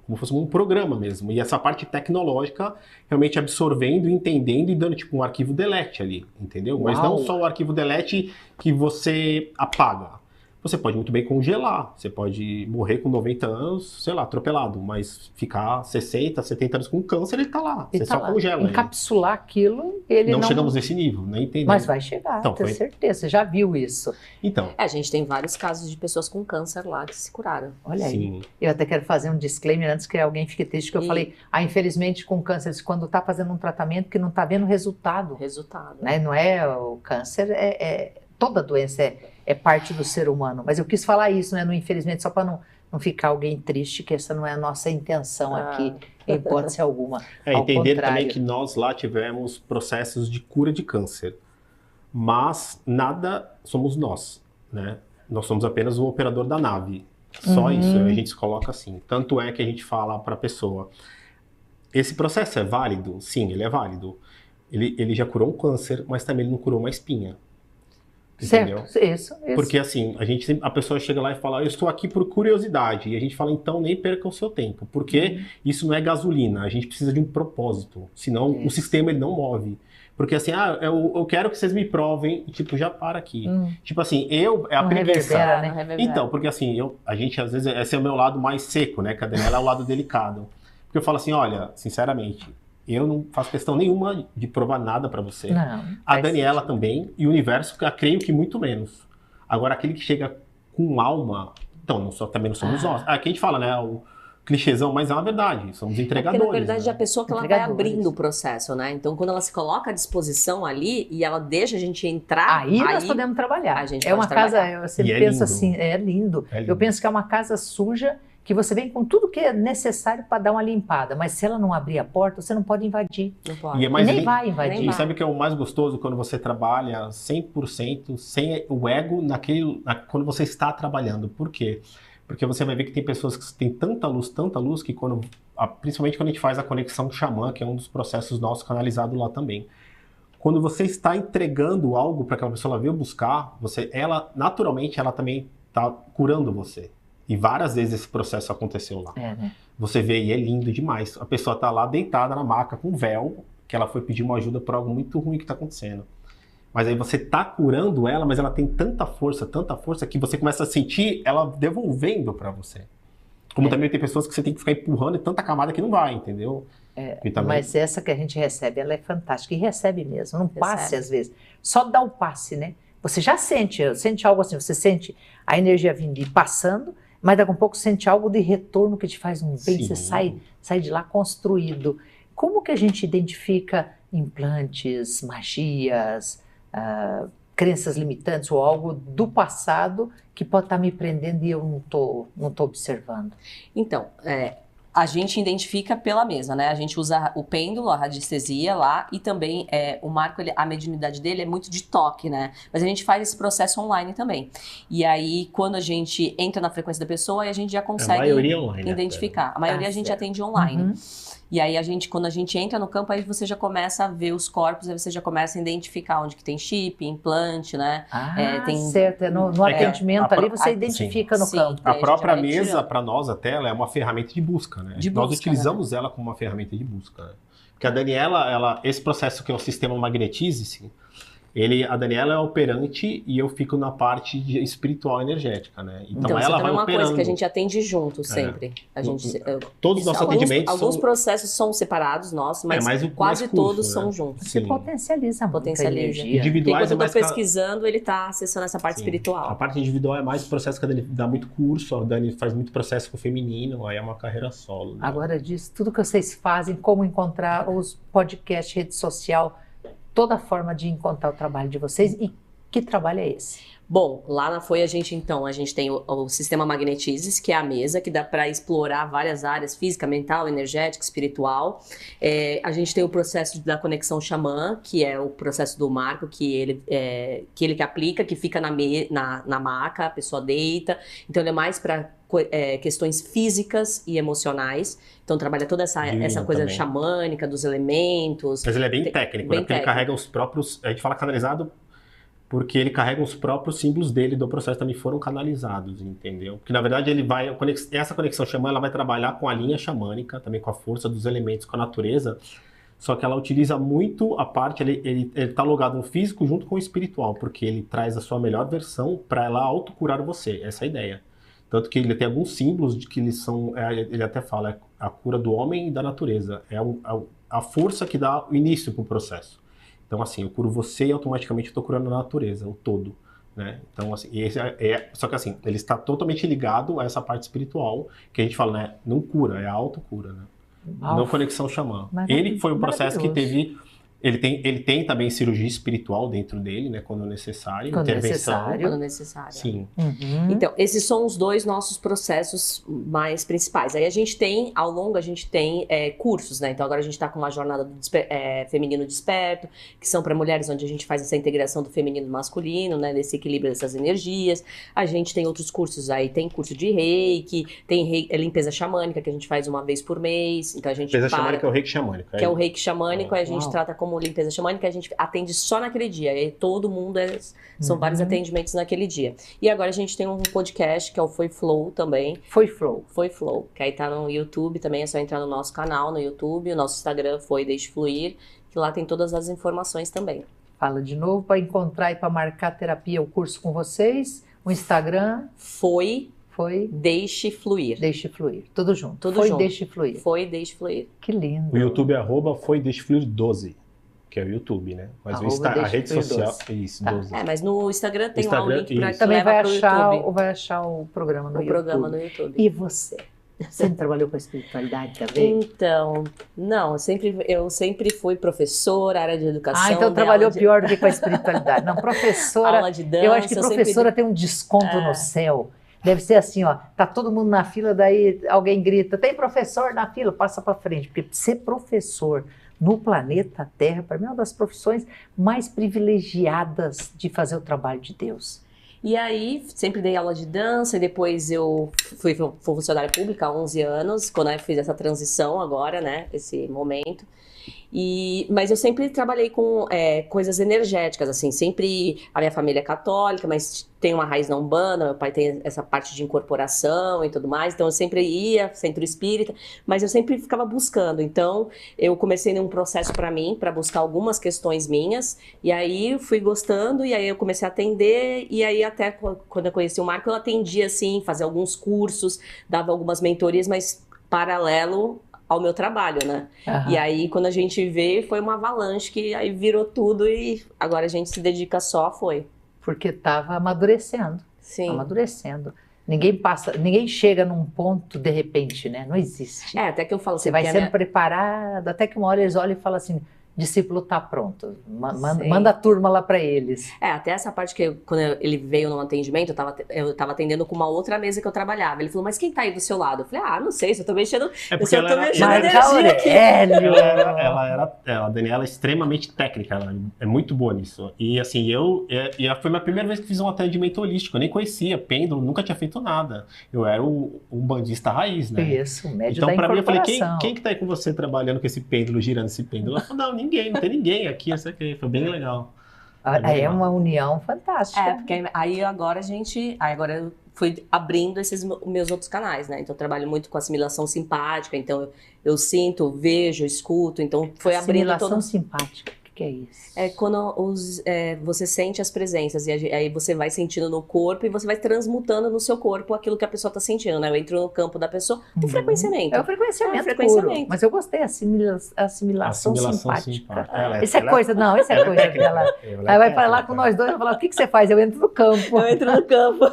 Como fosse um programa mesmo, e essa parte tecnológica realmente absorvendo, entendendo e dando tipo um arquivo delete ali, entendeu? Mas não só o arquivo delete que você apaga. Você pode muito bem congelar, você pode morrer com 90 anos, sei lá, atropelado, mas ficar 60, 70 anos com câncer, ele tá lá, você só congela. Encapsular aquilo, ele não... chegamos nesse nível, nem entendemos. Mas vai chegar, então, tenho certeza, você já viu isso. Então. A gente tem vários casos de pessoas com câncer lá que se curaram. Olha aí, eu até quero fazer um disclaimer antes que alguém fique triste, que eu falei, infelizmente com câncer, quando tá fazendo um tratamento que não tá vendo resultado. Né? Não é o câncer, toda doença é parte do ser humano, mas eu quis falar isso, né, no infelizmente, só para não ficar alguém triste, que essa não é a nossa intenção aqui, em hipótese alguma. Entender também que nós lá tivemos processos de cura de câncer, mas nada somos nós, né? Nós somos apenas o operador da nave, só isso, a gente se coloca assim. Tanto é que a gente fala para a pessoa, esse processo é válido? Sim, ele é válido. Ele já curou um câncer, mas também ele não curou uma espinha. Entendeu? Certo, isso. Porque assim, a pessoa chega lá e fala, eu estou aqui por curiosidade, e a gente fala, então nem perca o seu tempo, porque isso não é gasolina, a gente precisa de um propósito, senão o sistema ele não move. Porque assim, eu quero que vocês me provem, e tipo, já para aqui. Tipo assim, é a preguiça. Né? Então, porque assim, a gente às vezes, esse é o meu lado mais seco, né, que a Daniela é o lado delicado. Porque eu falo assim, olha, sinceramente, eu não faço questão nenhuma de provar nada pra você. Não, a Daniela também, e o universo, eu creio que muito menos. Agora, aquele que chega com alma, então, também não somos nós. Aqui a gente fala, né, o clichêzão, mas é uma verdade, somos entregadores. Porque, na verdade, né? a pessoa que ela vai abrindo o processo, né? Então, quando ela se coloca à disposição ali e ela deixa a gente entrar... Aí nós podemos trabalhar. A gente pode uma trabalhar. Casa, eu sempre penso assim, é lindo. Eu penso que é uma casa suja, que você vem com tudo que é necessário para dar uma limpada, mas se ela não abrir a porta, você não pode invadir. Não pode. Nem vai invadir. E sabe o que é o mais gostoso quando você trabalha 100% sem o ego quando você está trabalhando? Por quê? Porque você vai ver que tem pessoas que têm tanta luz, que principalmente quando a gente faz a conexão xamã, que é um dos processos nossos canalizados lá também. Quando você está entregando algo para aquela pessoa, ela veio buscar, naturalmente ela também tá curando você. E várias vezes esse processo aconteceu lá. Né? Você vê e é lindo demais. A pessoa tá lá deitada na maca com um véu, que ela foi pedir uma ajuda por algo muito ruim que tá acontecendo. Mas aí você tá curando ela, mas ela tem tanta força, que você começa a sentir ela devolvendo para você. Como também tem pessoas que você tem que ficar empurrando e tanta camada que não vai, entendeu? Também... Mas essa que a gente recebe, ela é fantástica. E recebe mesmo, não passe às vezes. Só dá o passe, né? Você já sente algo assim, você sente a energia vindo e passando, mas daqui a pouco sente algo de retorno que te faz um bem, você sai de lá construído. Como que a gente identifica implantes, magias, crenças limitantes ou algo do passado que pode estar me prendendo e eu não tô observando? Então, a gente identifica pela mesa, né? A gente usa o pêndulo, a radiestesia lá e também o Marco, a mediunidade dele é muito de toque, né? Mas a gente faz esse processo online também. E aí, quando a gente entra na frequência da pessoa, a gente já consegue identificar. A maioria a gente atende online. E aí, quando a gente entra no campo, aí você já começa a ver os corpos, aí você já começa a identificar onde que tem chip, implante, né? Certo. No atendimento ali você identifica no campo. A própria mesa, para nós até, ela é uma ferramenta de busca, né? Nós utilizamos ela como uma ferramenta de busca. Né? Porque a Daniela, esse processo que é o sistema magnetize-se, a Daniela é operante e eu fico na parte espiritual energética, né? Então ela vai uma coisa que a gente atende junto sempre. Todos os nossos atendimentos alguns processos são separados nossos, mas quase todos são juntos. Você potencializa muito a energia. Individuais enquanto eu estou pesquisando, ele está acessando essa parte espiritual. A parte individual é mais processo que a Dani dá muito curso, a Dani faz muito processo com o feminino, aí é uma carreira solo. Né? Agora diz tudo que vocês fazem, como encontrar os podcasts, rede social, toda a forma de encontrar o trabalho de vocês e que trabalho é esse? Bom, lá na Foi a gente tem o sistema Magnetizes, que é a mesa que dá para explorar várias áreas, física, mental, energética, espiritual. A gente tem o processo da conexão xamã, que é o processo do Marco, que ele que aplica, que fica na maca, a pessoa deita. Então ele é mais para questões físicas e emocionais. Então trabalha toda essa coisa xamânica, dos elementos. Mas ele é bem técnico, né? Porque ele carrega os próprios... A gente fala canalizado porque ele carrega os próprios símbolos dele do processo também foram canalizados, entendeu? Porque na verdade essa conexão xamã, ela vai trabalhar com a linha xamânica, também com a força dos elementos, com a natureza, só que ela utiliza muito a parte, ele tá logado no físico junto com o espiritual, porque ele traz a sua melhor versão para ela autocurar você, essa é a ideia. Tanto que ele tem alguns símbolos de que eles são, ele até fala, a cura do homem e da natureza, é a força que dá o início para o processo. Então, assim, eu curo você e automaticamente eu estou curando a natureza, o todo, né? Então, assim, só que assim, ele está totalmente ligado a essa parte espiritual, que a gente fala, né? Não cura, é a autocura, né? Não conexão xamã. Ele foi um processo que teve... Ele tem também cirurgia espiritual dentro dele, né? Quando necessário. Intervenção. Quando necessário. Sim. Então, esses são os dois nossos processos mais principais. Aí a gente tem, ao longo, cursos, né? Então agora a gente está com uma jornada do feminino desperto, que são para mulheres, onde a gente faz essa integração do feminino e do masculino, né? Desse equilíbrio dessas energias. A gente tem outros cursos aí, tem curso de reiki, tem limpeza xamânica, que a gente faz uma vez por mês. Então a gente limpeza xamânica é o reiki xamânico. Que é o reiki xamânico, aí a gente trata como limpeza xamânica, a gente atende só naquele dia, e todo mundo são vários atendimentos naquele dia. E agora a gente tem um podcast que é o Foi Flow também. Foi Flow, que aí tá no YouTube também, é só entrar no nosso canal no YouTube, o nosso Instagram Foi Deixe Fluir, que lá tem todas as informações também. Fala de novo, para encontrar e para marcar terapia, o curso com vocês, o Instagram... Foi Deixe Fluir. Deixe Fluir. Tudo junto. Deixe Fluir. Foi Deixe Fluir. Que lindo. O YouTube é @Foi Deixe Fluir 12. Que é o YouTube, né? Mas a rede social... Isso, 12. Mas no Instagram tem lá o link para que também leva para o YouTube. Vai achar o programa no YouTube. Programa no YouTube. E você? Você trabalhou com a espiritualidade também? Então, não. Eu sempre fui professora, área de educação. Então trabalhou pior do que com a espiritualidade. Não, professora... Aula de dança. Eu acho que professora tem um desconto no céu. Deve ser assim, ó, tá todo mundo na fila, daí alguém grita, tem professor na fila, passa para frente. Porque ser professor no planeta Terra, para mim, é uma das profissões mais privilegiadas de fazer o trabalho de Deus. E aí, sempre dei aula de dança, e depois eu fui funcionária pública há 11 anos, quando eu fiz essa transição agora, né, esse momento. Mas eu sempre trabalhei com coisas energéticas, assim, sempre a minha família é católica, mas tem uma raiz na Umbanda, meu pai tem essa parte de incorporação e tudo mais, então eu sempre ia, centro espírita, mas eu sempre ficava buscando. Então eu comecei num processo para mim, para buscar algumas questões minhas, e aí fui gostando, e aí eu comecei a atender, e aí até quando eu conheci o Marco, eu atendia, assim, fazia alguns cursos, dava algumas mentorias, mas paralelo ao meu trabalho, né? E aí, quando a gente veio, foi uma avalanche que aí virou tudo e agora a gente se dedica só, foi. Porque estava amadurecendo. Sim. Amadurecendo. Ninguém chega num ponto de repente, né? Não existe. Até que eu falo assim, você vai sendo preparado, até que uma hora eles olham e falam assim, discípulo está pronto, manda a turma lá para eles. Até essa parte que quando ele veio no atendimento, eu tava atendendo com uma outra mesa que eu trabalhava. Ele falou, mas quem tá aí do seu lado? Eu falei, não sei, se eu tô mexendo, energia aqui. A Daniela é extremamente técnica, ela é muito boa nisso. E assim, foi a minha primeira vez que fiz um atendimento holístico, eu nem conhecia pêndulo, nunca tinha feito nada. Eu era um bandista raiz, né? Isso, médio então, da pra mim, eu falei, quem que tá aí com você trabalhando com esse pêndulo, girando esse pêndulo? Ela falou, não tem ninguém aqui, isso aqui. Foi bem legal. É uma união fantástica. Porque aí agora agora eu fui abrindo esses meus outros canais, né? Então eu trabalho muito com assimilação simpática, então eu sinto, vejo, escuto, então foi abrindo assimilação simpática. O que é isso? É quando você sente as presenças, e aí você vai sentindo no corpo e você vai transmutando no seu corpo aquilo que a pessoa está sentindo, né? Eu entro no campo da pessoa, do frequenciamento. É o frequenciamento puro. Mas eu gostei, assimilação simpática. Isso é coisa dela. Aí vai para lá com nós dois e vai falar, o que você faz? Eu entro no campo.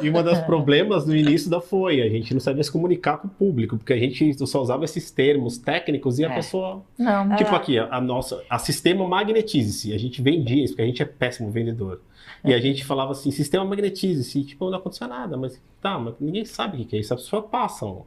E um dos problemas no início a gente não sabia se comunicar com o público, porque a gente só usava esses termos técnicos e a pessoa... Não. Tipo aqui, a sistema magnetiza-se. A gente vendia isso, porque a gente é péssimo vendedor. E a gente falava assim, sistema magnetiza-se. Tipo, não aconteceu nada, mas ninguém sabe o que é isso. As pessoas passam.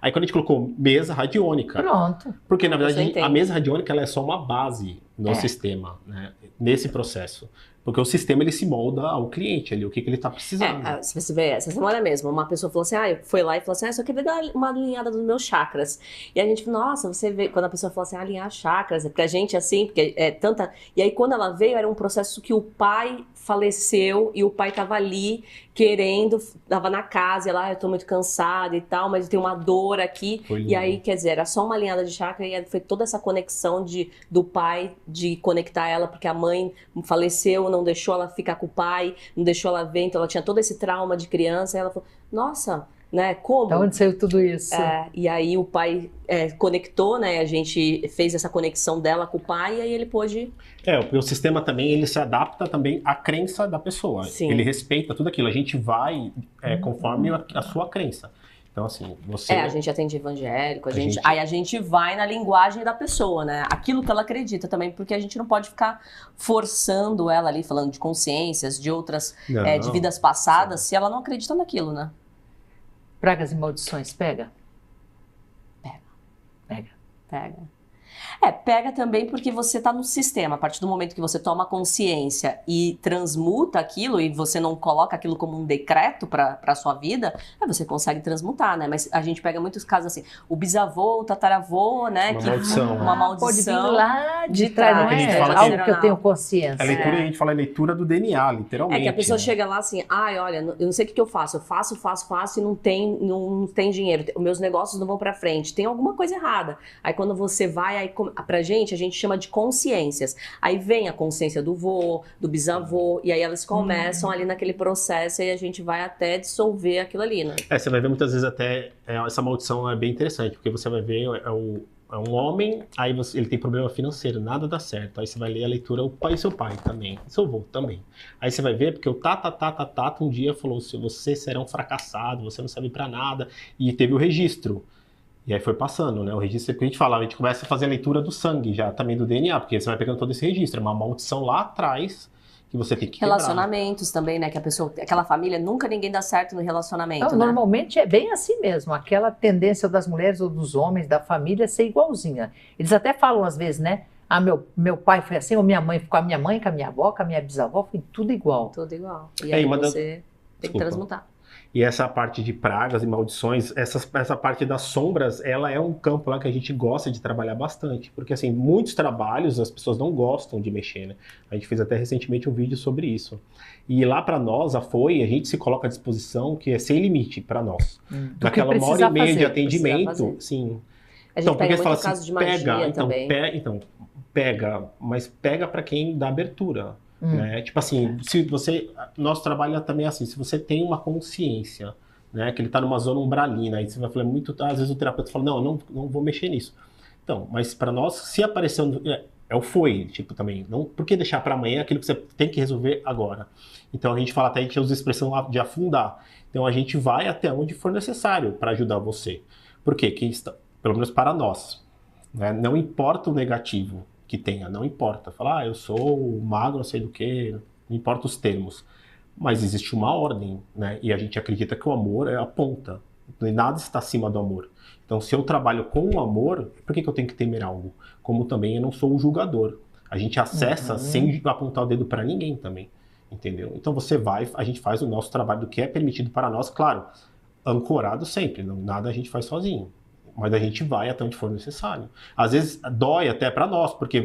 Aí quando a gente colocou mesa radiônica. Pronto. Porque na verdade a mesa radiônica ela é só uma base no sistema, né? Nesse processo. Porque o sistema ele se molda ao cliente ali, o que ele está precisando. Se você vê, essa semana mesmo, uma pessoa falou assim, foi lá e falou assim, só queria dar uma alinhada dos meus chakras. E a gente falou, nossa, você vê, quando a pessoa falou assim, alinhar chakras, pra gente assim, porque é tanta... E aí quando ela veio, era um processo que o pai faleceu e o pai tava ali querendo, tava na casa, e ela, eu tô muito cansada e tal, mas eu tenho uma dor aqui. E aí, quer dizer, era só uma alinhada de chakra e foi toda essa conexão do pai, de conectar ela, porque a mãe faleceu, não deixou ela ficar com o pai, não deixou ela ver, então ela tinha todo esse trauma de criança, e ela falou, nossa, né, como? Da onde saiu tudo isso? E aí o pai conectou, né, a gente fez essa conexão dela com o pai, e aí ele pôde... Porque o sistema também, ele se adapta também à crença da pessoa. Sim. Ele respeita tudo aquilo, a gente vai conforme a sua crença. Então, assim, a gente atende evangélico, aí a gente vai na linguagem da pessoa, né? Aquilo que ela acredita também, porque a gente não pode ficar forçando ela ali, falando de consciências, de outras, de vidas passadas, se ela não acredita naquilo, né? Pragas e maldições, pega? Pega. Pega também porque você tá no sistema. A partir do momento que você toma consciência e transmuta aquilo, e você não coloca aquilo como um decreto pra sua vida, você consegue transmutar, né? Mas a gente pega muitos casos assim, o bisavô, o tataravô, né? Uma maldição. Pode vir lá de trás, não é? Algo que eu tenho consciência. A leitura, a gente fala leitura do DNA, literalmente. Que a pessoa chega lá assim, olha, eu não sei o que eu faço. Eu faço e não tem dinheiro. Os meus negócios não vão pra frente. Tem alguma coisa errada. Aí quando você vai, pra gente, a gente chama de consciências. Aí vem a consciência do vô, do bisavô, e aí elas começam ali naquele processo e a gente vai até dissolver aquilo ali, né? Você vai ver muitas vezes até, essa maldição é bem interessante, porque você vai ver, é um homem, aí ele tem problema financeiro, nada dá certo. Aí você vai ler a leitura, o pai e seu pai também, seu avô também. Aí você vai ver, porque o um dia falou, se você será um fracassado, você não serve pra nada, e teve o registro. E aí foi passando, né? O registro que a gente fala, a gente começa a fazer a leitura do sangue já, também do DNA, porque você vai pegando todo esse registro, é uma maldição lá atrás que você tem que quebrar. Relacionamentos também, né? Que aquela família, nunca ninguém dá certo no relacionamento, né? Normalmente é bem assim mesmo, aquela tendência das mulheres ou dos homens, da família, ser igualzinha. Eles até falam às vezes, né? Meu pai foi assim, ou minha mãe, com a minha avó, com a minha bisavó, foi tudo igual. Tudo igual. E aí você tem que transmutar. E essa parte de pragas e maldições, essa parte das sombras, ela é um campo lá que a gente gosta de trabalhar bastante. Porque, assim, muitos trabalhos as pessoas não gostam de mexer, né? A gente fez até recentemente um vídeo sobre isso. E lá para nós, a gente se coloca à disposição, que é sem limite para nós. Naquela 1h30 de atendimento, sim. A gente pega porque muito caso de magia também. Pega, mas pega para quem dá abertura. Né? Tipo assim, nosso trabalho também é assim, se você tem uma consciência, né, que ele está numa zona umbralina, aí você vai falar às vezes o terapeuta fala, não vou mexer nisso. Então, mas para nós, se apareceu, é o foi, tipo também, não, por que deixar para amanhã aquilo que você tem que resolver agora? Então a gente fala até, a gente usa a expressão de afundar. Então a gente vai até onde for necessário para ajudar você. Por quê? Pelo menos para nós, né? Não importa o negativo que tenha, não importa. Falar, eu sou magro, não sei do que, não importa os termos. Mas existe uma ordem, né? E a gente acredita que o amor é a ponta. Nada está acima do amor. Então, se eu trabalho com o amor, por que eu tenho que temer algo? Como também eu não sou o julgador. A gente acessa sem apontar o dedo para ninguém também, entendeu? Então a gente faz o nosso trabalho do que é permitido para nós, claro, ancorado sempre, nada a gente faz sozinho. Mas a gente vai até onde for necessário. Às vezes dói até para nós, porque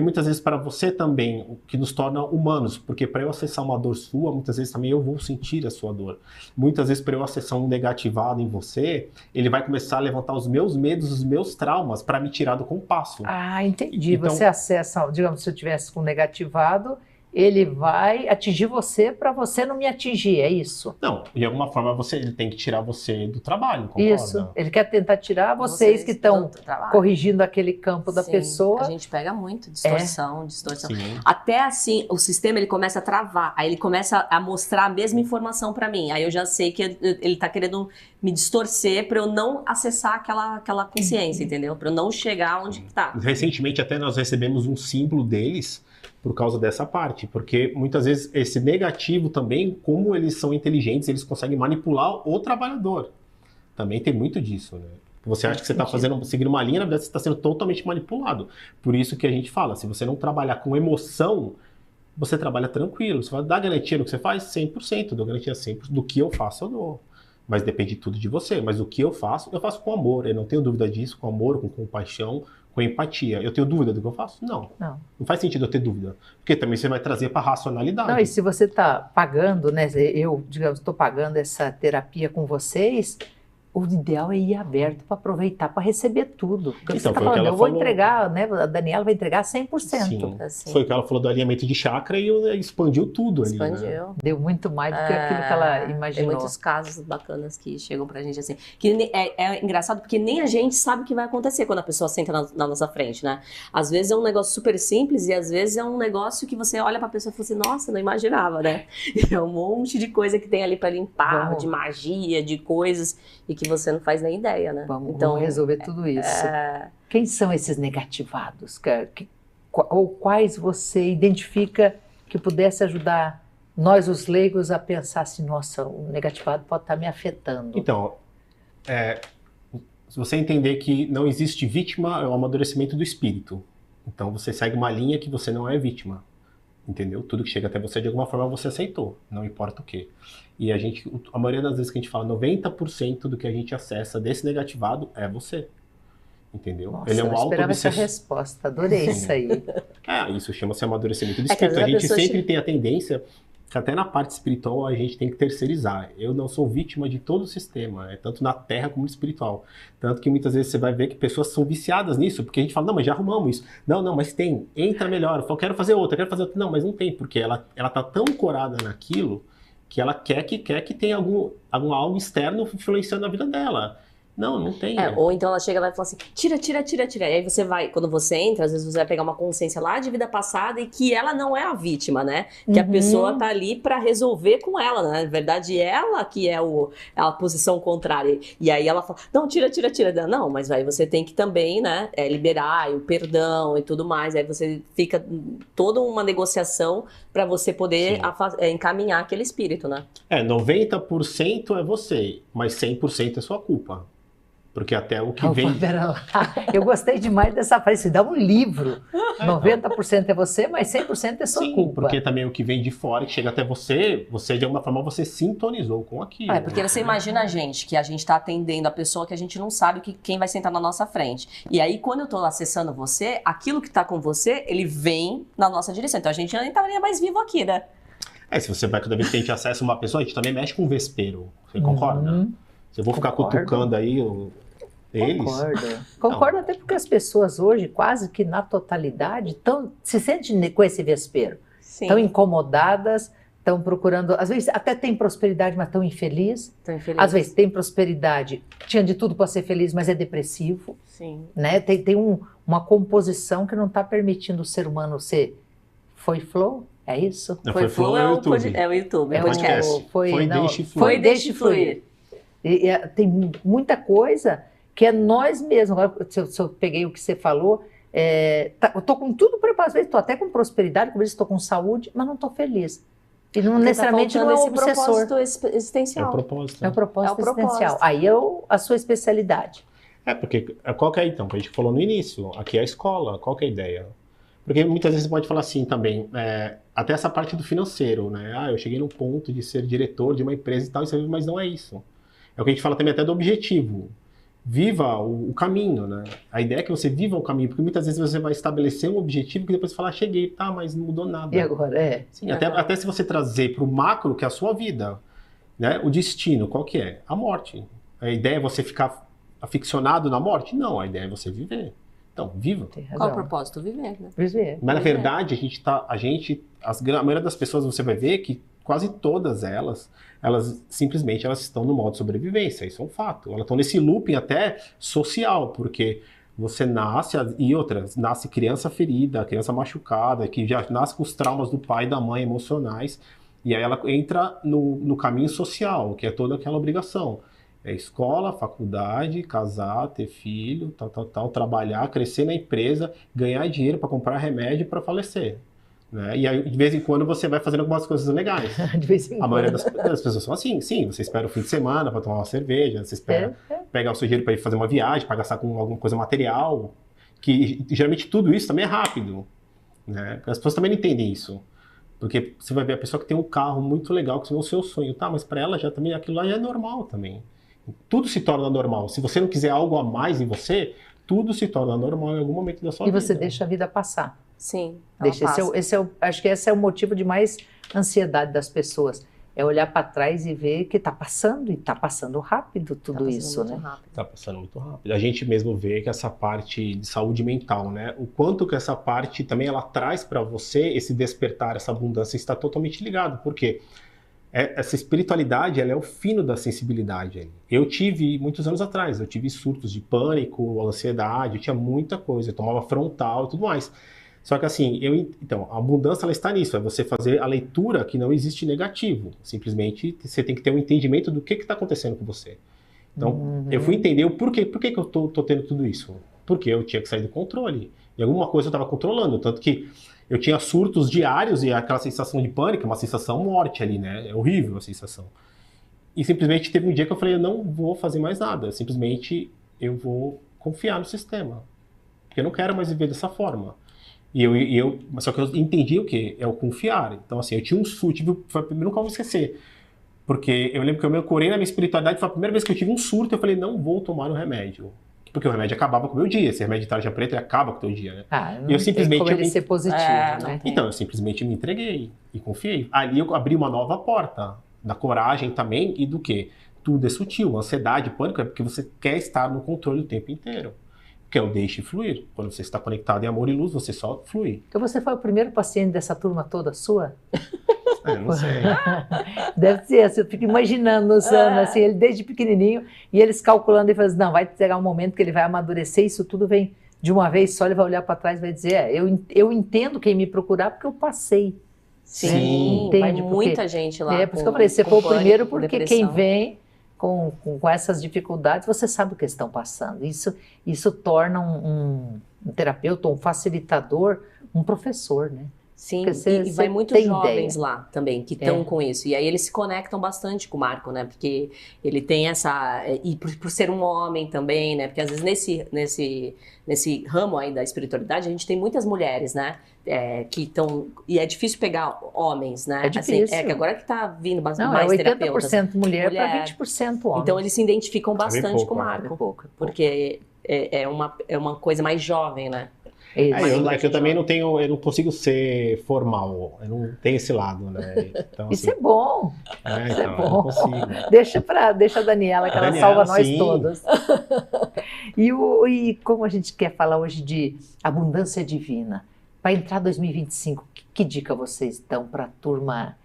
muitas vezes para você também, o que nos torna humanos, porque para eu acessar uma dor sua, muitas vezes também eu vou sentir a sua dor. Muitas vezes para eu acessar um negativado em você, ele vai começar a levantar os meus medos, os meus traumas para me tirar do compasso. Ah, entendi. Então, você acessa, digamos, se eu tivesse com negativado, ele vai atingir você para você não me atingir, é isso? Não, de alguma forma ele tem que tirar você do trabalho, concorda? Isso, ele quer tentar tirar vocês que estão corrigindo aquele campo da pessoa. A gente pega muito distorção. Sim. Até assim, o sistema ele começa a travar, aí ele começa a mostrar a mesma informação para mim, aí eu já sei que ele tá querendo me distorcer para eu não acessar aquela consciência, entendeu? Para eu não chegar onde tá. Recentemente até nós recebemos um símbolo deles, por causa dessa parte, porque muitas vezes esse negativo também, como eles são inteligentes, eles conseguem manipular o trabalhador. Também tem muito disso, né? Você acha que você está seguindo uma linha, na verdade você está sendo totalmente manipulado. Por isso que a gente fala, se você não trabalhar com emoção, você trabalha tranquilo. Você vai dar garantia no que você faz? 100%, dou garantia 100%. Do que eu faço, eu dou. Mas depende tudo de você. Mas o que eu faço com amor. Eu não tenho dúvida disso, com amor, com compaixão, com empatia. Eu tenho dúvida do que eu faço? Não. Não faz sentido eu ter dúvida. Porque também você vai trazer para a racionalidade. Não, e se você está pagando, né? Eu, digamos, estou pagando essa terapia com vocês, o ideal é ir aberto para aproveitar, para receber tudo. Porque então, você está falando, eu vou entregar, né? A Daniela vai entregar 100%. Sim, assim. Foi o que ela falou do alinhamento de chakra e expandiu tudo ali. Expandiu. Né? Deu muito mais do que aquilo que ela imaginou. Tem muitos casos bacanas que chegam pra gente assim. Que é engraçado porque nem a gente sabe o que vai acontecer quando a pessoa senta na nossa frente, né? Às vezes é um negócio super simples e às vezes é um negócio que você olha pra pessoa e fala assim, nossa, não imaginava, né? É um monte de coisa que tem ali pra limpar, de magia, de coisas, e que você não faz nem ideia, né? Vamos resolver tudo isso. Quem são esses negativados? Ou quais você identifica que pudesse ajudar nós, os leigos, a pensar assim, nossa, o negativado pode estar me afetando? Então, se você entender que não existe vítima, é o amadurecimento do espírito. Então, você segue uma linha que você não é vítima. Entendeu? Tudo que chega até você, de alguma forma, você aceitou. Não importa o quê. E a maioria das vezes que a gente fala, 90% do que a gente acessa desse negativado é você. Entendeu? Nossa, ele é um esperava essa resposta, adorei isso aí. Isso chama-se amadurecimento do espírito. A gente sempre tem a tendência, que até na parte espiritual a gente tem que terceirizar. Eu não sou vítima de todo o sistema, tanto na terra como no espiritual. Tanto que muitas vezes você vai ver que pessoas são viciadas nisso, porque a gente fala, não, mas já arrumamos isso. Não, mas tem, entra melhor. Eu falo, quero fazer outra. Não, mas não tem, porque ela tá tão ancorada naquilo que ela quer que tenha algo externo influenciando a vida dela. Não tem. Ou então ela chega lá e fala assim, tira. E aí você vai, quando você entra, às vezes você vai pegar uma consciência lá de vida passada e que ela não é a vítima, né? Que a pessoa tá ali pra resolver com ela, né? Na verdade, ela que é a posição contrária. E aí ela fala, não, tira. Não, mas aí você tem que também, né, liberar o perdão e tudo mais. Aí você fica toda uma negociação pra você poder encaminhar aquele espírito, né? 90% é você, mas 100% é sua culpa. Porque até o que Opa, vem... pera lá. Eu gostei demais dessa frase. Dá um livro. 90% é você, mas 100% é sua Sim, culpa. porque também o que vem de fora, que chega até você, você de alguma forma você sintonizou com aquilo. Porque você imagina a gente, que a gente tá atendendo a pessoa que a gente não sabe quem vai sentar na nossa frente. E aí, quando eu tô acessando você, aquilo que tá com você, ele vem na nossa direção. Então a gente nem estaria mais vivo aqui, né? Se você vai, cada vez que a gente acessa uma pessoa, a gente também mexe com o vespeiro. Você concorda? Se eu vou ficar cutucando aí eles... Concordo até porque as pessoas hoje, quase que na totalidade, se sentem com esse vespeiro. Estão incomodadas, estão procurando... Às vezes até tem prosperidade, mas estão infelizes. Às vezes tem prosperidade, tinha de tudo para ser feliz, mas é depressivo. Sim. Né? Tem uma composição que não está permitindo o ser humano ser... Foi flow? É isso? Não, foi flow é o YouTube. É o YouTube, é o podcast. Foi Deixe Fluir. Tem muita coisa que é nós mesmos. Agora, se eu peguei o que você falou, eu estou com tudo preparado, às vezes estou até com prosperidade, às vezes estou com saúde, mas não estou feliz. E não necessariamente não é um obsessor. Propósito existencial. É o propósito. É o propósito existencial. Aí é a sua especialidade. Porque qual que é então? Que a gente falou no início, aqui é a escola, qual que é a ideia? Porque muitas vezes você pode falar assim também, até essa parte do financeiro, né? Eu cheguei num ponto de ser diretor de uma empresa e tal, mas não é isso. É o que a gente fala também até do objetivo. Viva o caminho, né? A ideia é que você viva o caminho, porque muitas vezes você vai estabelecer um objetivo que depois você fala, cheguei, tá, mas não mudou nada. E agora? Sim, até se você trazer para o macro, que é a sua vida, né? O destino, qual que é? A morte. A ideia é você ficar aficionado na morte? Não, a ideia é você viver. Então, viva. Qual o propósito? Viver, né? Viver. Mas na verdade, a maioria das pessoas você vai ver que quase todas elas simplesmente estão no modo sobrevivência, isso é um fato. Elas estão nesse looping até social, porque você nasce, nasce criança ferida, criança machucada, que já nasce com os traumas do pai e da mãe emocionais, e aí ela entra no caminho social, que é toda aquela obrigação. É escola, faculdade, casar, ter filho, tal, trabalhar, crescer na empresa, ganhar dinheiro para comprar remédio para falecer. Né? E aí, de vez em quando, você vai fazendo algumas coisas legais. De vez em quando. A maioria das pessoas são assim. Sim, você espera o fim de semana para tomar uma cerveja, você espera pegar o seu dinheiro para ir fazer uma viagem, para gastar com alguma coisa material, que geralmente tudo isso também é rápido. Né? As pessoas também não entendem isso. Porque você vai ver a pessoa que tem um carro muito legal, que é o seu sonho, tá? Mas para ela também aquilo lá já é normal também. Tudo se torna normal. Se você não quiser algo a mais em você, tudo se torna normal em algum momento da sua vida. E você deixa a vida passar. Sim. Acho que esse é o motivo de mais ansiedade das pessoas. É olhar para trás e ver que está passando, e está passando rápido tudo isso, né? Está passando muito rápido. A gente mesmo vê que essa parte de saúde mental, né? O quanto que essa parte também ela traz para você esse despertar, essa abundância, está totalmente ligado. Por quê? Essa espiritualidade, ela é o fino da sensibilidade. Eu tive, muitos anos atrás, eu tive surtos de pânico, ansiedade, eu tinha muita coisa, eu tomava frontal e tudo mais. Só que assim, então, a abundância ela está nisso, é você fazer a leitura que não existe negativo. Simplesmente você tem que ter um entendimento do que está acontecendo com você. Então, eu fui entender o porquê. Por que eu tô tendo tudo isso? Porque eu tinha que sair do controle. E alguma coisa eu estava controlando, tanto que eu tinha surtos diários e aquela sensação de pânico, uma sensação morte ali, né? É horrível a sensação. E simplesmente teve um dia que eu falei, eu não vou fazer mais nada. Simplesmente eu vou confiar no sistema. Porque eu não quero mais viver dessa forma. Só que eu entendi o que? É o confiar. Então, assim, eu tinha um surto, eu nunca vou esquecer. Porque eu lembro que eu me ancorei na minha espiritualidade, foi a primeira vez que eu tive um surto, eu falei, não vou tomar o remédio. Porque o remédio acabava com o meu dia. Esse remédio de tarja preta, ele acaba com o teu dia, né? Não e eu simplesmente tem como ele ser positivo, né? Então, eu simplesmente me entreguei e confiei. Ali eu abri uma nova porta, da coragem também, e do quê? Tudo é sutil. Ansiedade, pânico, é porque você quer estar no controle o tempo inteiro. Que é o deixe fluir. Quando você está conectado em amor e luz, você só flui. Então você foi o primeiro paciente dessa turma toda sua? Não sei. Deve ser assim, eu fico imaginando o Sano, assim, ele desde pequenininho, e eles calculando e falando, não, vai chegar um momento que ele vai amadurecer, isso tudo vem de uma vez só, ele vai olhar para trás e vai dizer, eu entendo quem me procurar porque eu passei. Sim, vai muita gente lá. Por isso que eu falei, você foi o primeiro porque quem vem com essas dificuldades, você sabe o que estão passando. Isso torna um terapeuta, um facilitador, um professor, né? Sim, Porque e vai muitos tem jovens ideia. lá também que estão com isso. E aí eles se conectam bastante com o Marco, né? Porque ele tem essa. E por ser um homem também, né? Porque às vezes nesse ramo aí da espiritualidade, a gente tem muitas mulheres, né? Que estão. E é difícil pegar homens, né? É difícil. Assim, que agora que tá vindo Não, mais é 80% terapeutas. mulher para 20% homem. Então eles se identificam bastante pouco, com o é Marco. Porque é uma coisa mais jovem, né? Eu também não tenho, eu não consigo ser formal, eu não tenho esse lado, né? Então, Isso é bom. Isso é bom. eu não consigo. Deixa a Daniela, que ela Daniela, salva nós sim. todas. E como a gente quer falar hoje de abundância divina, para entrar 2025, que dica vocês dão para a turma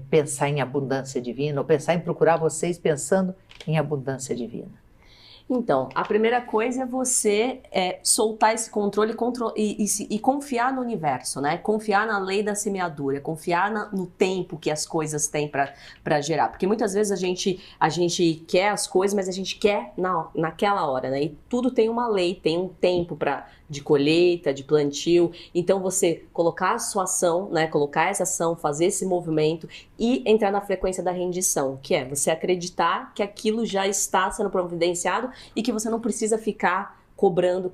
pensar em abundância divina, ou pensar em procurar vocês pensando em abundância divina? Então, a primeira coisa é você soltar esse controle e confiar no universo, né? Confiar na lei da semeadura, confiar no tempo que as coisas têm para gerar. Porque muitas vezes a gente quer as coisas, mas a gente quer naquela hora, né? E tudo tem uma lei, tem um tempo de colheita, de plantio. Então, você colocar a sua ação, né? Colocar essa ação, fazer esse movimento e entrar na frequência da rendição, que é você acreditar que aquilo já está sendo providenciado e que você não precisa ficar cobrando,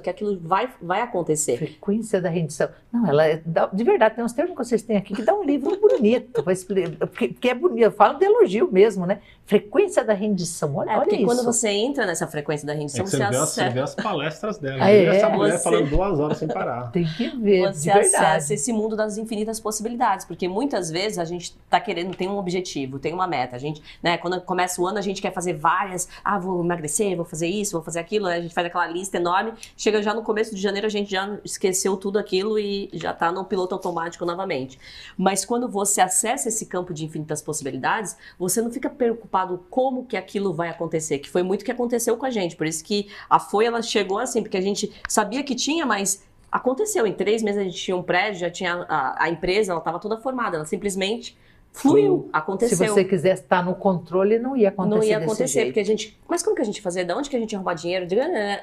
que aquilo vai acontecer. Frequência da rendição. Não, de verdade, tem uns termos que vocês têm aqui que dá um livro bonito, porque é bonito, eu falo de elogio mesmo, né? Frequência da rendição, olha porque isso. Quando você entra nessa frequência da rendição, você vê as palestras dela. Essa mulher falando 2 horas sem parar. Tem que ver, você de verdade. acessa esse mundo das infinitas possibilidades, porque muitas vezes a gente tá querendo, tem um objetivo, tem uma meta. A gente, né, quando começa o ano, a gente quer fazer várias, vou emagrecer, vou fazer isso, vou fazer aquilo, a gente faz aquela lista enorme, chega já no começo de janeiro, a gente já esqueceu tudo aquilo e já tá no piloto automático novamente. Mas quando você acessa esse campo de infinitas possibilidades, você não fica preocupado como que aquilo vai acontecer, que foi muito o que aconteceu com a gente, por isso que a Foi, ela chegou assim, porque a gente sabia que tinha, mas aconteceu, em 3 meses a gente tinha um prédio, já tinha a empresa, ela estava toda formada, ela simplesmente fluiu, aconteceu. Se você quisesse estar no controle, não ia acontecer. Não ia acontecer, porque a gente... Mas como que a gente fazia? De onde que a gente ia arrumar dinheiro?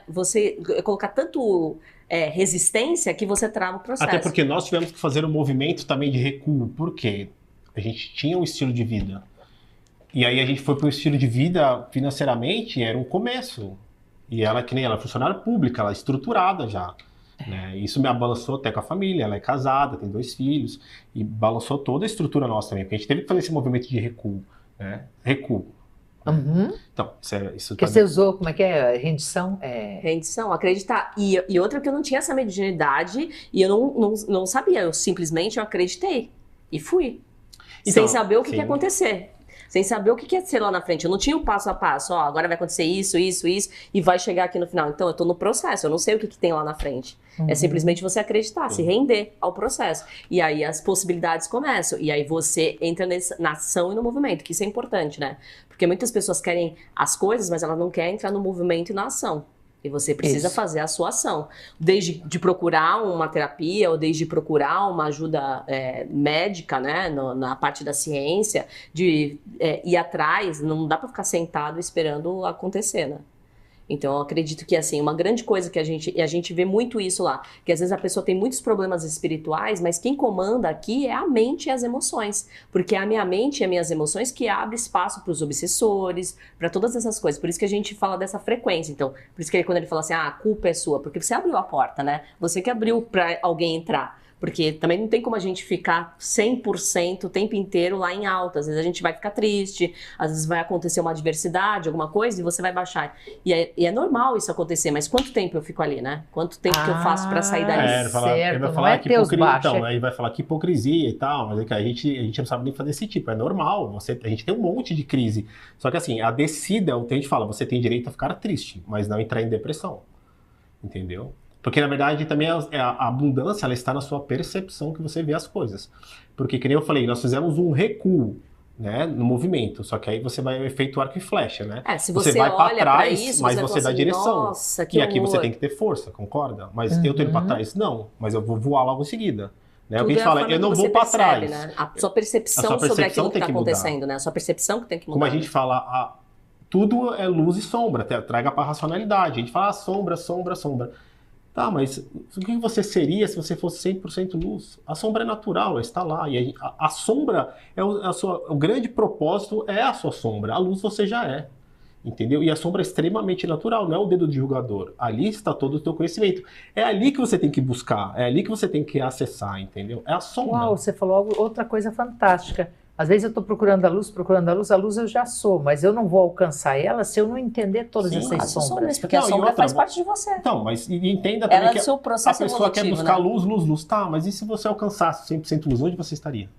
Você colocar tanto resistência que você trava o processo. Até porque nós tivemos que fazer um movimento também de recuo. Por quê? A gente tinha um estilo de vida. E aí a gente foi para um estilo de vida financeiramente, era um começo. E ela, que nem ela, é funcionária pública, ela é estruturada já. Né? Isso me abalançou até com a família, ela é casada, tem 2 filhos, e balançou toda a estrutura nossa também, porque a gente teve que fazer esse movimento de recuo, né? Recuo. Uhum. Então, isso que você usou, como é que é? Rendição? Rendição, acreditar. E outra que eu não tinha essa mediunidade, e eu não sabia, eu simplesmente acreditei, e fui. Então, sem saber o que ia acontecer. Sem saber o que ia ser lá na frente. Eu não tinha o passo a passo, agora vai acontecer isso, e vai chegar aqui no final. Então, eu tô no processo, eu não sei o que tem lá na frente. É simplesmente você acreditar, se render ao processo. E aí as possibilidades começam. E aí você entra na ação e no movimento, que isso é importante, né? Porque muitas pessoas querem as coisas, mas elas não querem entrar no movimento e na ação. E você precisa fazer a sua ação. Desde de procurar uma terapia, ou desde procurar uma ajuda médica, né, na parte da ciência, de ir atrás, não dá para ficar sentado esperando acontecer, né? Então, eu acredito que, assim, uma grande coisa que a gente vê muito isso lá, que às vezes a pessoa tem muitos problemas espirituais, mas quem comanda aqui é a mente e as emoções, porque é a minha mente e as minhas emoções que abre espaço para os obsessores, para todas essas coisas, por isso que a gente fala dessa frequência. Então, por isso que quando ele fala assim, a culpa é sua, porque você abriu a porta, né? Você que abriu para alguém entrar. Porque também não tem como a gente ficar 100% o tempo inteiro lá em alta. Às vezes a gente vai ficar triste, às vezes vai acontecer uma adversidade, alguma coisa, e você vai baixar. E é normal isso acontecer, mas quanto tempo eu fico ali, né? Quanto tempo que eu faço para sair dali? Ele vai falar que hipocrisia, então, aí vai falar que hipocrisia e tal, mas a gente não sabe nem fazer esse tipo. É normal, a gente tem um monte de crise. Só que assim, a descida, o que a gente fala, você tem direito a ficar triste, mas não entrar em depressão. Entendeu? Porque, na verdade, também a abundância, ela está na sua percepção que você vê as coisas. Porque, que nem eu falei, nós fizemos um recuo, né, no movimento. Só que aí você vai efeito arco e flecha, né? Se você vai para trás, isso, mas você dá assim, direção. Nossa, que e aqui horror. você tem que ter força, concorda? Mas eu tô indo para trás? Não, mas eu vou voar logo em seguida. Né? O que a gente fala, eu não vou para trás. Né? A sua percepção sobre aquilo que está acontecendo, né? A sua percepção que tem que mudar. Como a gente fala, tudo é luz e sombra, traga para a racionalidade. A gente fala sombra, sombra, sombra. Tá, mas o que você seria se você fosse 100% luz? A sombra é natural, ela está lá. E a sombra, o grande propósito é a sua sombra. A luz você já é. Entendeu? E a sombra é extremamente natural, não é o dedo de julgador. Ali está todo o teu conhecimento. É ali que você tem que buscar, é ali que você tem que acessar, entendeu? É a sombra. Uau, você falou outra coisa fantástica. Às vezes eu estou procurando a luz eu já sou, mas eu não vou alcançar ela se eu não entender todas essas sombras. Porque a sombra faz parte de você. Então, mas entenda também ela que é seu processo a pessoa quer buscar né? luz. Tá, mas e se você alcançasse 100% luz, onde você estaria?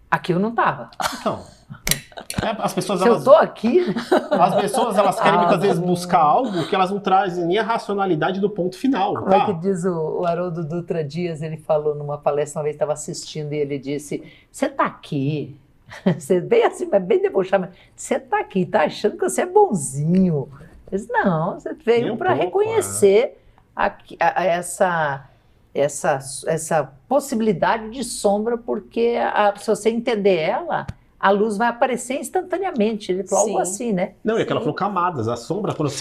Aqui eu não estava. Então, as pessoas... Se eu estou aqui... As pessoas, elas querem muitas vezes buscar algo que elas não trazem nem a racionalidade do ponto final. Como é que diz o Haroldo Dutra Dias? Ele falou numa palestra, uma vez estava assistindo, e ele disse, você está aqui, você bem assim, mas bem debochado, você está aqui, está achando que você é bonzinho. Eu disse, não, você veio para reconhecer essa possibilidade de sombra, porque se você entender ela, a luz vai aparecer instantaneamente. Ele falou algo assim, né? Não, é que ela falou camadas. A sombra, quando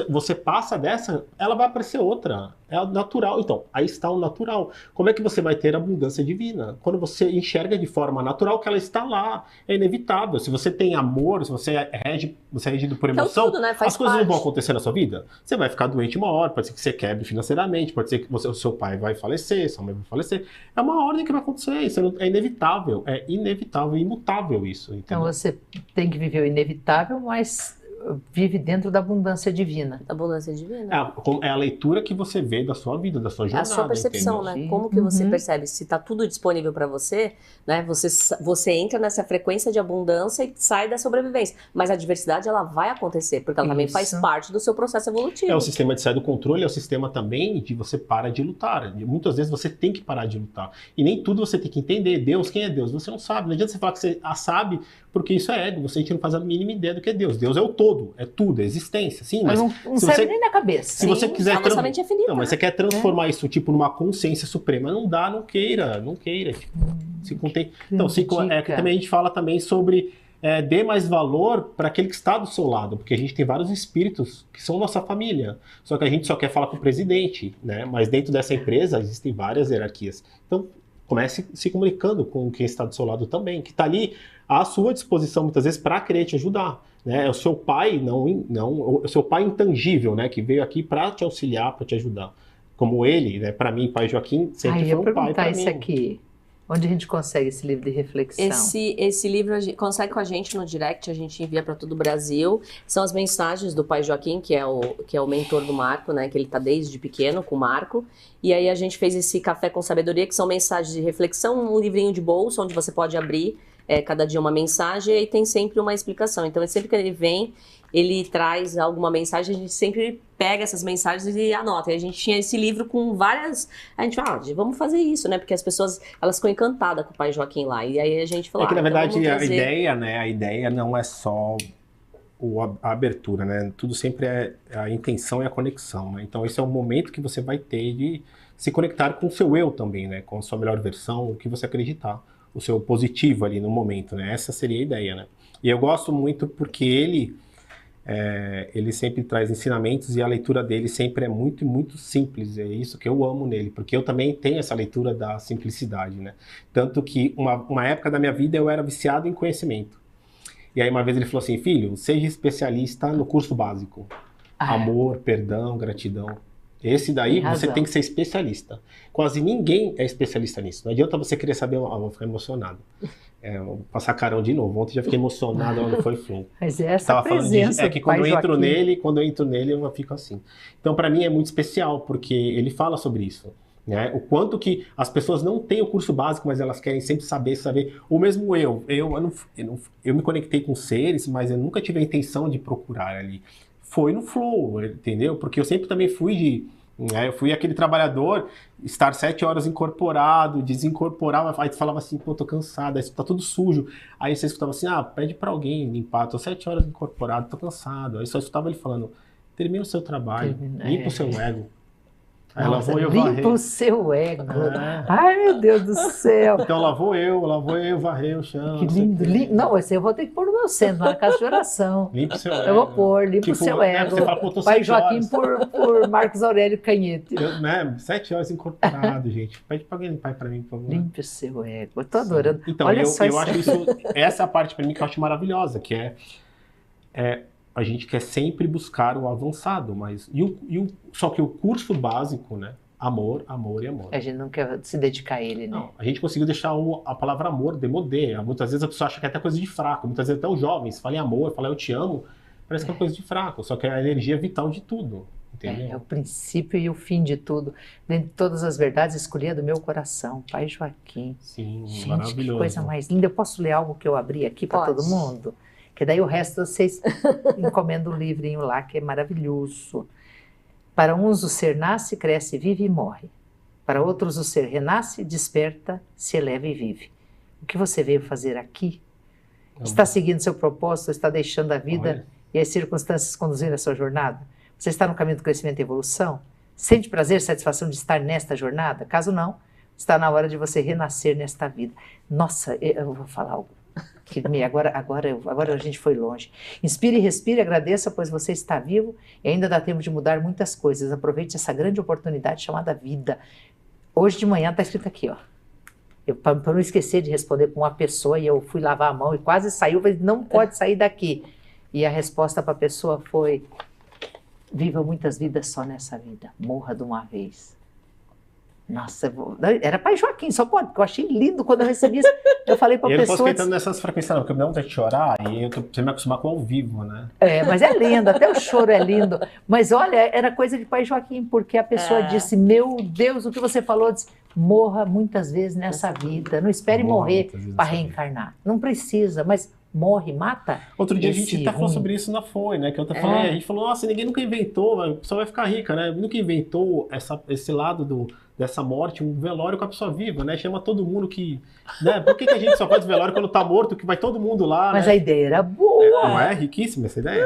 você passa dessa, ela vai aparecer outra. É o natural. Então, aí está o natural. Como é que você vai ter abundância divina? Quando você enxerga de forma natural que ela está lá. É inevitável. Se você tem amor, se você é regido por emoção, tudo, né? as coisas não vão acontecer na sua vida. Você vai ficar doente uma hora, pode ser que você quebre financeiramente, pode ser que o seu pai vai falecer, sua mãe vai falecer. É uma ordem que vai acontecer. Isso é inevitável. É inevitável, imutável isso. Entendeu? Então você tem que viver o inevitável, mas vive dentro da abundância divina. Da abundância divina. É a leitura que você vê da sua vida, da sua jornada. É a sua percepção, entendeu? né? Como que você percebe? Se está tudo disponível para você, né? Você entra nessa frequência de abundância e sai da sobrevivência. Mas a diversidade, ela vai acontecer, porque ela também faz parte do seu processo evolutivo. É o sistema de sair do controle, é o sistema também de você parar de lutar. Muitas vezes você tem que parar de lutar. E nem tudo você tem que entender. Deus, quem é Deus? Você não sabe. Não adianta você falar que você sabe, porque isso é ego. A gente não faz a mínima ideia do que é Deus. Deus é o todo. É tudo, é existência, sim, mas não serve nem na cabeça. Se você quiser mente é finita, mas você quer transformar isso tipo numa consciência suprema, não dá, não queira, tipo, se contém. Então, também a gente fala também sobre dê mais valor para aquele que está do seu lado, porque a gente tem vários espíritos que são nossa família, só que a gente só quer falar com o presidente, né? Mas dentro dessa empresa existem várias hierarquias. Então, comece se comunicando com quem está do seu lado também, que está ali à sua disposição muitas vezes para querer te ajudar. Né? É o seu pai, o seu pai intangível, né? Que veio aqui para te auxiliar, para te ajudar. Como ele, né? Para mim, pai Joaquim, sempre foi um pai para mim. Aqui. Onde a gente consegue esse livro de reflexão? Esse livro consegue com a gente no direct, a gente envia para todo o Brasil. São as mensagens do pai Joaquim, que é o mentor do Marco, né? Que ele está desde pequeno com o Marco. E aí a gente fez esse Café com Sabedoria, que são mensagens de reflexão, um livrinho de bolso, onde você pode abrir cada dia uma mensagem e tem sempre uma explicação. Então, sempre que ele vem, ele traz alguma mensagem, a gente sempre pega essas mensagens e anota. E a gente tinha esse livro com várias... A gente fala, vamos fazer isso, né? Porque as pessoas, elas ficam encantadas com o pai Joaquim lá. E aí a gente falou... que, na verdade, a ideia não é só a abertura, né? Tudo sempre é a intenção e a conexão, né? Então, esse é o momento que você vai ter de se conectar com o seu eu também, né? Com a sua melhor versão, o que você acreditar. O seu positivo ali no momento, né? Essa seria a ideia, né? E eu gosto muito porque ele sempre traz ensinamentos e a leitura dele sempre é muito, muito simples. É isso que eu amo nele, porque eu também tenho essa leitura da simplicidade, né? Tanto que uma época da minha vida eu era viciado em conhecimento. E aí uma vez ele falou assim, filho, seja especialista no curso básico. Amor, perdão, gratidão. Esse daí você tem que ser especialista. Quase ninguém é especialista nisso. Não adianta você querer saber, vou ficar emocionado. Vou passar carão de novo. Ontem já fiquei emocionado, onde foi flum. Mas essa presença que quando eu entro nele, eu fico assim. Então, para mim é muito especial, porque ele fala sobre isso. Né? O quanto que as pessoas não têm o curso básico, mas elas querem sempre saber. Ou mesmo eu me conectei com seres, mas eu nunca tive a intenção de procurar ali. Foi no flow, entendeu? Porque eu sempre também fui eu fui aquele trabalhador, estar 7 horas incorporado, desincorporava, aí tu falava assim, pô, tô cansado, aí tá tudo sujo. Aí você escutava assim, pede pra alguém limpar, tô 7 horas incorporado, tô cansado. Aí só escutava ele falando, termina o seu trabalho, limpa o seu ego. Aí lá vou eu limpa varrer. o seu ego. Ai, meu Deus do céu. Então lá vou eu varrer o chão. Que lindo. Não, esse eu vou ter que pôr no meu centro, na casa de oração. Limpa o seu ego. Eu vou pôr, limpa o seu ego. Você fala, pô, tô Pai 7 Joaquim horas. por Marcos Aurélio Canhete. 7 horas incorporado, gente. Pede pra alguém limpar pra mim, por favor. Limpe o seu ego. Eu tô adorando. Então, Olha eu só acho isso, essa é a parte pra mim que eu acho maravilhosa, que é a gente quer sempre buscar o avançado, mas só que o curso básico, né? Amor, amor e amor. A gente não quer se dedicar a ele, né? Não, a gente conseguiu deixar a palavra amor demodê. Muitas vezes a pessoa acha que é até coisa de fraco. Muitas vezes até os jovens falam em amor, falam eu te amo, parece que é coisa de fraco. Só que é a energia vital de tudo, entendeu? É o princípio e o fim de tudo. Dentre todas as verdades, escolhi a do meu coração. Pai Joaquim. Sim, gente, maravilhoso. Que coisa mais linda. Eu posso ler algo que eu abri aqui para Pode. todo mundo? Que daí o resto vocês encomendam um livrinho lá, que é maravilhoso. Para uns o ser nasce, cresce, vive e morre. Para outros o ser renasce, desperta, se eleva e vive. O que você veio fazer aqui? Está seguindo seu propósito, está deixando a vida Olha. e as circunstâncias conduzir a sua jornada? Você está no caminho do crescimento e evolução? Sente prazer e satisfação de estar nesta jornada? Caso não, está na hora de você renascer nesta vida. Nossa, eu vou falar algo. Agora a gente foi longe. Inspire e respire, agradeça, pois você está vivo e ainda dá tempo de mudar muitas coisas. Aproveite essa grande oportunidade chamada vida. Hoje de manhã está escrito aqui, ó. Para não esquecer de responder para uma pessoa, e eu fui lavar a mão e quase saiu, mas não pode sair daqui. E a resposta para a pessoa foi: viva muitas vidas só nessa vida, morra de uma vez. Nossa, era Pai Joaquim, só pode, porque eu achei lindo quando eu recebi isso. Eu falei para a pessoa... Eu não posso ficar nessas frequências não, porque eu me dá vontade de chorar e eu preciso me acostumar com o ao vivo, né? Mas é lindo, até o choro é lindo. Mas olha, era coisa de Pai Joaquim, porque a pessoa disse, meu Deus, o que você falou, disse, morra muitas vezes nessa vida, não espere morrer para reencarnar. Não precisa, mas morre, mata. Outro dia a gente até falou sobre isso na FOI, né? Que eu até falei, a gente falou, nossa, ninguém nunca inventou, a pessoa vai ficar rica, né? Nunca inventou esse lado dessa morte, um velório com a pessoa viva, né? Chama todo mundo que... Né? Por que a gente só faz velório quando tá morto, que vai todo mundo lá, Mas né? a ideia era boa. Não é riquíssima essa ideia?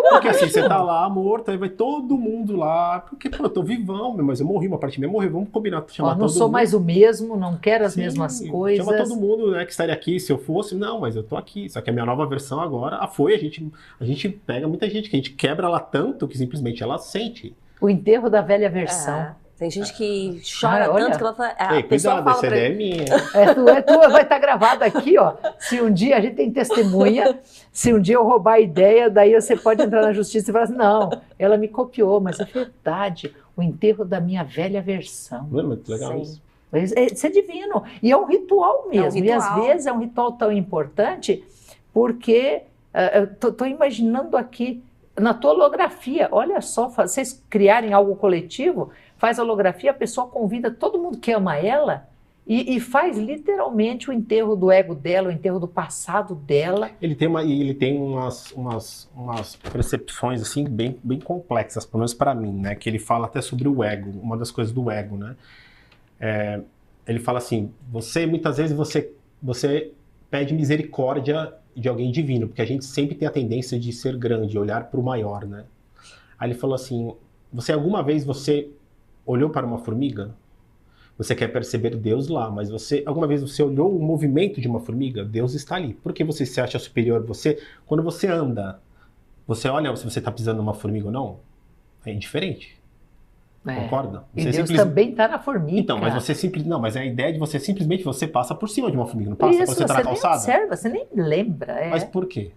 Porque assim, você tá lá morto, aí vai todo mundo lá, porque, pô, eu tô vivão, mas eu morri, uma parte minha morreu, vamos combinar, chamar todo mundo. Não sou mais o mesmo, não quero as mesmas coisas. Chama todo mundo, né, que estaria aqui, se eu fosse, não, mas eu tô aqui, só que a minha nova versão agora, a gente pega muita gente, que a gente quebra ela tanto que simplesmente ela sente. O enterro da velha versão. Tem gente que chora tanto que ela fala... Ei, cuidado, essa ideia é minha. É tua, vai estar gravado aqui, ó. Se um dia a gente tem testemunha, se um dia eu roubar a ideia, daí você pode entrar na justiça e falar assim, não, ela me copiou, mas é verdade, o enterro da minha velha versão. Não é muito legal isso? Isso é divino. E é um ritual mesmo. É um ritual. E às vezes é um ritual tão importante porque eu tô imaginando aqui na tua holografia, olha só, vocês criarem algo coletivo, faz a holografia, a pessoa convida todo mundo que ama ela e faz literalmente o enterro do ego dela, o enterro do passado dela. Ele tem umas percepções assim bem complexas, pelo menos para mim, né? Que ele fala até sobre o ego, uma das coisas do ego, né? Ele fala assim, muitas vezes você pede misericórdia de alguém divino, porque a gente sempre tem a tendência de ser grande, olhar para o maior, né? Aí ele falou assim, alguma vez você olhou para uma formiga? Você quer perceber Deus lá, mas alguma vez você olhou o movimento de uma formiga? Deus está ali. Por que você se acha superior? Quando você anda, você olha se você está pisando numa formiga ou não? É indiferente. Concorda? E Deus também está na formiga. Então, mas mas a ideia de você simplesmente passa por cima de uma formiga, não passa? Isso, Quando você está na calçada? Você nem observa, você nem lembra. Mas por quê?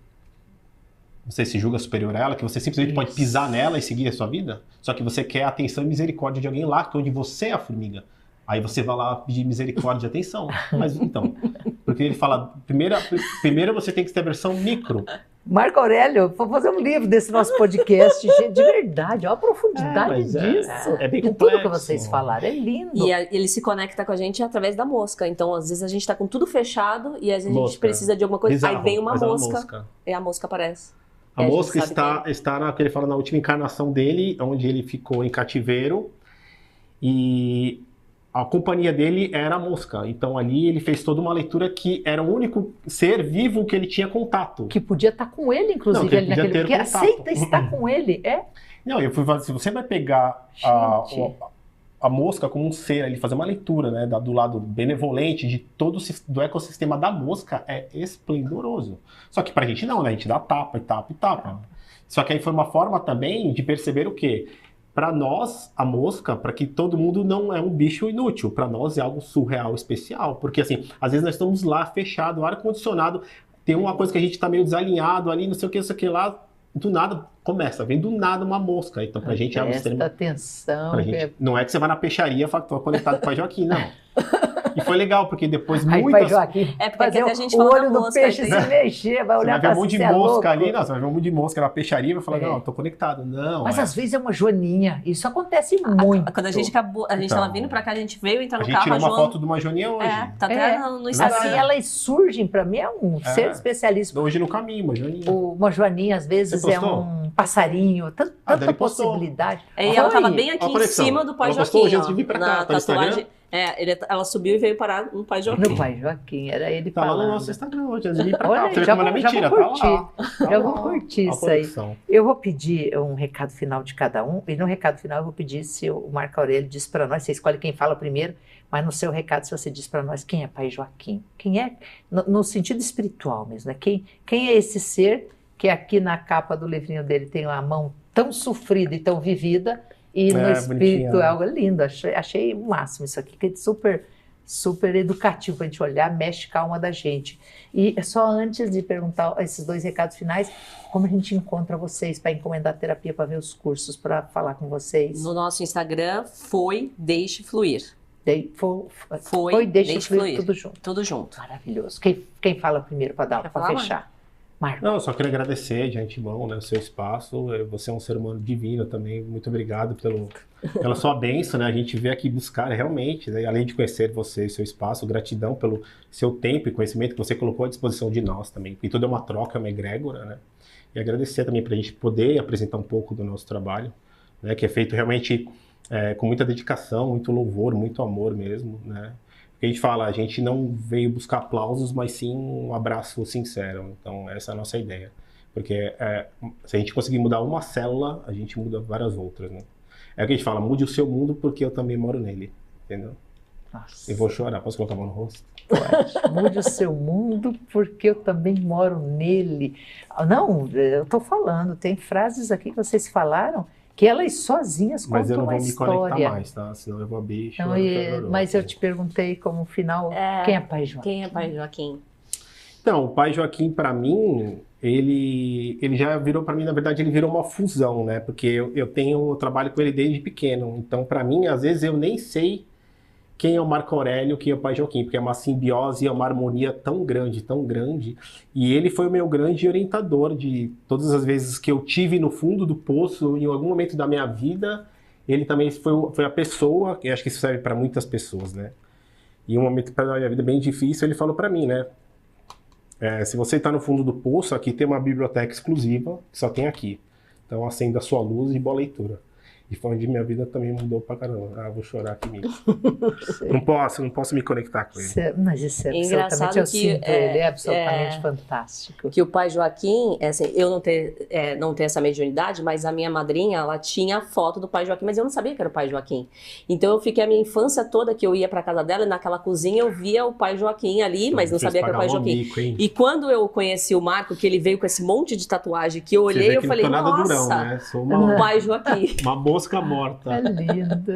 Você se julga superior a ela, que você simplesmente pode pisar nela e seguir a sua vida? Só que você quer a atenção e misericórdia de alguém lá, onde você é a formiga. Aí você vai lá pedir misericórdia e atenção. Mas então, porque ele fala, primeiro você tem que ter a versão micro. Marco Aurélio, vou fazer um livro desse nosso podcast, gente, de verdade, olha a profundidade disso. É bem de complexo. tudo que vocês falaram, é lindo. E ele se conecta com a gente através da mosca. Então, às vezes a gente tá com tudo fechado e às vezes a gente precisa de alguma coisa. Bizarro, aí vem uma mosca e a mosca aparece. A mosca está que ele fala na última encarnação dele, onde ele ficou em cativeiro, e a companhia dele era a mosca. Então ali ele fez toda uma leitura que era o único ser vivo que ele tinha contato. Que podia estar com ele, inclusive, não, que porque aceita estar com ele, Não, eu fui falar, se você vai pegar a mosca como um ser, ele fazer uma leitura, né, do lado benevolente de todo do ecossistema da mosca é esplendoroso. Só que pra gente não, né? A gente dá tapa e tapa e tapa. Só que aí foi uma forma também de perceber o quê? Para nós, a mosca, para que todo mundo não é um bicho inútil, para nós é algo surreal, especial. Porque assim, às vezes nós estamos lá fechado, ar-condicionado, tem uma coisa que a gente tá meio desalinhado ali, não sei o que lá, do nada vem do nada uma mosca. Então pra gente é algo extremo. Atenção. Gente, não é que você vai na peixaria e fala que tô conectado com o Pai Joaquim, não. E foi legal, porque depois Aí, muitas... Pai Joaquim, É porque fazer a gente o fala olho da do mosca, peixe assim. se mexer, vai Você olhar vai ver pra um monte de você, mosca é ali, louco. não, você vai ver um monte de mosca na peixaria e vai falar, É. não, tô conectado. Não, Mas às vezes é uma joaninha. Isso acontece muito. Quando a gente acabou, a gente Então, tava vindo pra cá, a gente veio entrar a no gente carro, tirou a uma Joana... foto de uma joaninha hoje. Tá até no Instagram. Assim, elas surgem, pra mim, é um ser especialista. Hoje no caminho, uma joaninha. Uma joaninha, às vezes, Você é postou? um passarinho. Tanta Dani postou. possibilidade. E ela tava Foi. bem aqui Ó a em conexão. cima do Pai Ela Joaquim, postou hoje ó, antes de vir pra cá, na tá no Instagram? tatuagem. Ela subiu e veio parar no Pai Joaquim. No Pai Joaquim, era ele Tá lá falando. no nosso Instagram hoje, antes de vir pra Olha cá. aí, Você vê já como não é vou- já mentira, vou tá lá. curtir. Tá Já lá. vou curtir A isso aí. conexão. Eu vou pedir um recado final de cada um, e no recado final eu vou pedir se o Marco Aurélio diz para nós, você escolhe quem fala primeiro, mas no seu recado se você diz para nós quem é Pai Joaquim, quem é, no sentido espiritual mesmo, né? Quem é esse ser que aqui na capa do livrinho dele tem uma mão tão sofrida e tão vivida, e no espírito bonitinha, né? é algo lindo, achei o máximo isso aqui, que é super educativo para a gente olhar, mexe com a alma da gente. E só antes de perguntar esses dois recados finais, como a gente encontra vocês para encomendar terapia, para ver os cursos, para falar com vocês? No nosso Instagram foi Deixe Fluir. Foi, deixa fluir tudo junto. Tudo junto. Maravilhoso. Quem fala primeiro para fechar? Marco. Não, eu só queria agradecer de antemão, né, o seu espaço. Você é um ser humano divino também. Muito obrigado pela sua bênção, né? A gente veio aqui buscar realmente, né, além de conhecer você e seu espaço, gratidão pelo seu tempo e conhecimento que você colocou à disposição de nós também. E tudo é uma troca, é uma egrégora, né? E agradecer também para a gente poder apresentar um pouco do nosso trabalho, né, que é feito realmente com muita dedicação, muito louvor, muito amor mesmo, né? A gente fala, a gente não veio buscar aplausos, mas sim um abraço sincero. Então, essa é a nossa ideia. Porque se a gente conseguir mudar uma célula, a gente muda várias outras, né? É o que a gente fala, mude o seu mundo porque eu também moro nele, entendeu? Nossa. Eu vou chorar, posso colocar a mão no rosto? Pode. Mude o seu mundo porque eu também moro nele. Não, eu estou falando, tem frases aqui que vocês falaram que elas sozinhas contam Mas eu não vou uma me história. conectar mais, tá? Senão eu vou abrir. Então, mas eu te perguntei como final, quem é Pai Joaquim? Quem é Pai Joaquim? Então, o Pai Joaquim, para mim, ele já virou, para mim, na verdade, ele virou uma fusão, né? Porque eu trabalho com ele desde pequeno. Então, para mim, às vezes eu nem sei quem é o Marco Aurélio, quem é o Pai Joaquim, porque é uma simbiose, é uma harmonia tão grande, tão grande. E ele foi o meu grande orientador de todas as vezes que eu tive no fundo do poço, em algum momento da minha vida, ele também foi a pessoa, que acho que isso serve para muitas pessoas, né? E um momento da minha vida bem difícil, ele falou para mim, né? Se você está no fundo do poço, aqui tem uma biblioteca exclusiva, que só tem aqui. Então acenda a sua luz e boa leitura. E foi onde minha vida também mudou pra caramba. vou chorar aqui mesmo. não posso me conectar com ele. Mas isso é Engraçado absolutamente, eu que, sinto ele, é absolutamente fantástico. Que o Pai Joaquim, assim, eu não tenho essa mediunidade, mas a minha madrinha, ela tinha a foto do Pai Joaquim, mas eu não sabia que era o Pai Joaquim. Então eu fiquei a minha infância toda que eu ia pra casa dela e naquela cozinha eu via o Pai Joaquim ali, mas não sabia que era o Pai Joaquim. E quando eu conheci o Marco, que ele veio com esse monte de tatuagem que eu olhei, eu falei, nossa, durão, né? Sou o Pai Joaquim. Uma mosca morta. É lindo.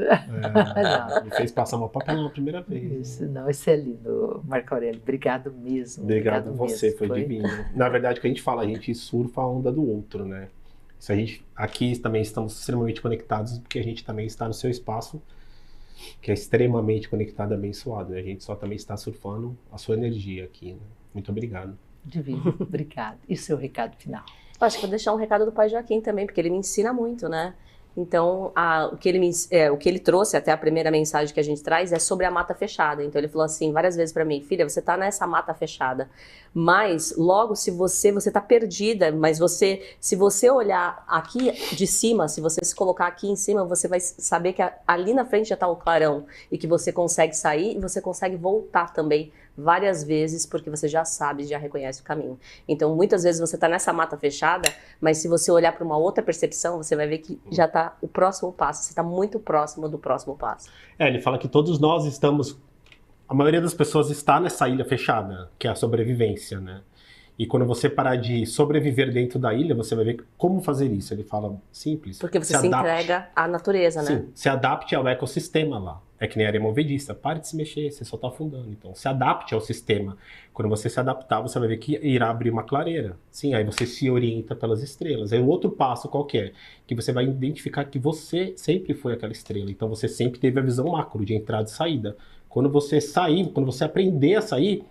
Me fez passar uma papel na primeira vez. Isso é lindo, Marco Aurélio. Obrigado mesmo. Obrigado a você, mesmo. foi divino. Na verdade, o que a gente fala, a gente surfa a onda do outro, né? Isso a gente, aqui também estamos extremamente conectados, porque a gente também está no seu espaço, que é extremamente conectado e abençoado. Né? A gente só também está surfando a sua energia aqui. Né? Muito obrigado. Divino, obrigado. E o seu recado final? Eu acho que vou deixar um recado do Pai Joaquim também, porque ele me ensina muito, né? Então, o que ele trouxe, até a primeira mensagem que a gente traz, é sobre a mata fechada. Então, ele falou assim várias vezes para mim, filha, você tá nessa mata fechada, mas logo se você tá perdida, mas se você olhar aqui de cima, se você se colocar aqui em cima, você vai saber que ali na frente já tá o clarão e que você consegue sair e você consegue voltar também várias vezes porque você já sabe, já reconhece o caminho. Então, muitas vezes você está nessa mata fechada, mas se você olhar para uma outra percepção, você vai ver que já está o próximo passo, você está muito próximo do próximo passo. Ele fala que todos nós estamos, a maioria das pessoas está nessa ilha fechada, que é a sobrevivência, né? E quando você parar de sobreviver dentro da ilha, você vai ver como fazer isso. Ele fala simples. Porque você se entrega à natureza, né? Sim, se adapte ao ecossistema lá. É que nem areia movediça. Pare de se mexer, você só está afundando. Então, se adapte ao sistema. Quando você se adaptar, você vai ver que irá abrir uma clareira. Sim, aí você se orienta pelas estrelas. Aí o outro passo qual que é? Que você vai identificar que você sempre foi aquela estrela. Então, você sempre teve a visão macro de entrada e saída. Quando você sair, quando você aprender a sair,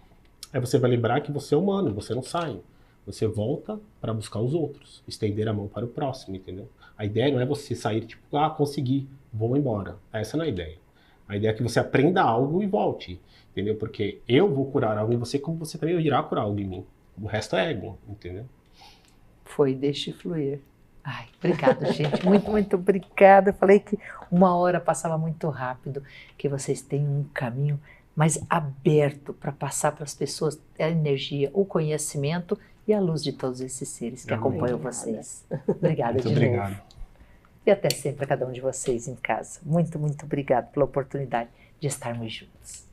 aí você vai lembrar que você é humano, você não sai. Você volta para buscar os outros, estender a mão para o próximo, entendeu? A ideia não é você sair tipo, consegui, vou embora. Essa não é a ideia. A ideia é que você aprenda algo e volte, entendeu? Porque eu vou curar algo em você como você também irá curar algo em mim. O resto é ego, entendeu? Foi, deixe fluir. Ai, obrigada, gente. Muito, muito obrigada. Eu falei que 1 hora passava muito rápido, que vocês têm um caminho mais aberto para passar para as pessoas a energia, o conhecimento e a luz de todos esses seres que acompanham vocês. Obrigada Muito de obrigado. novo. E até sempre a cada um de vocês em casa. Muito, muito obrigado pela oportunidade de estarmos juntos.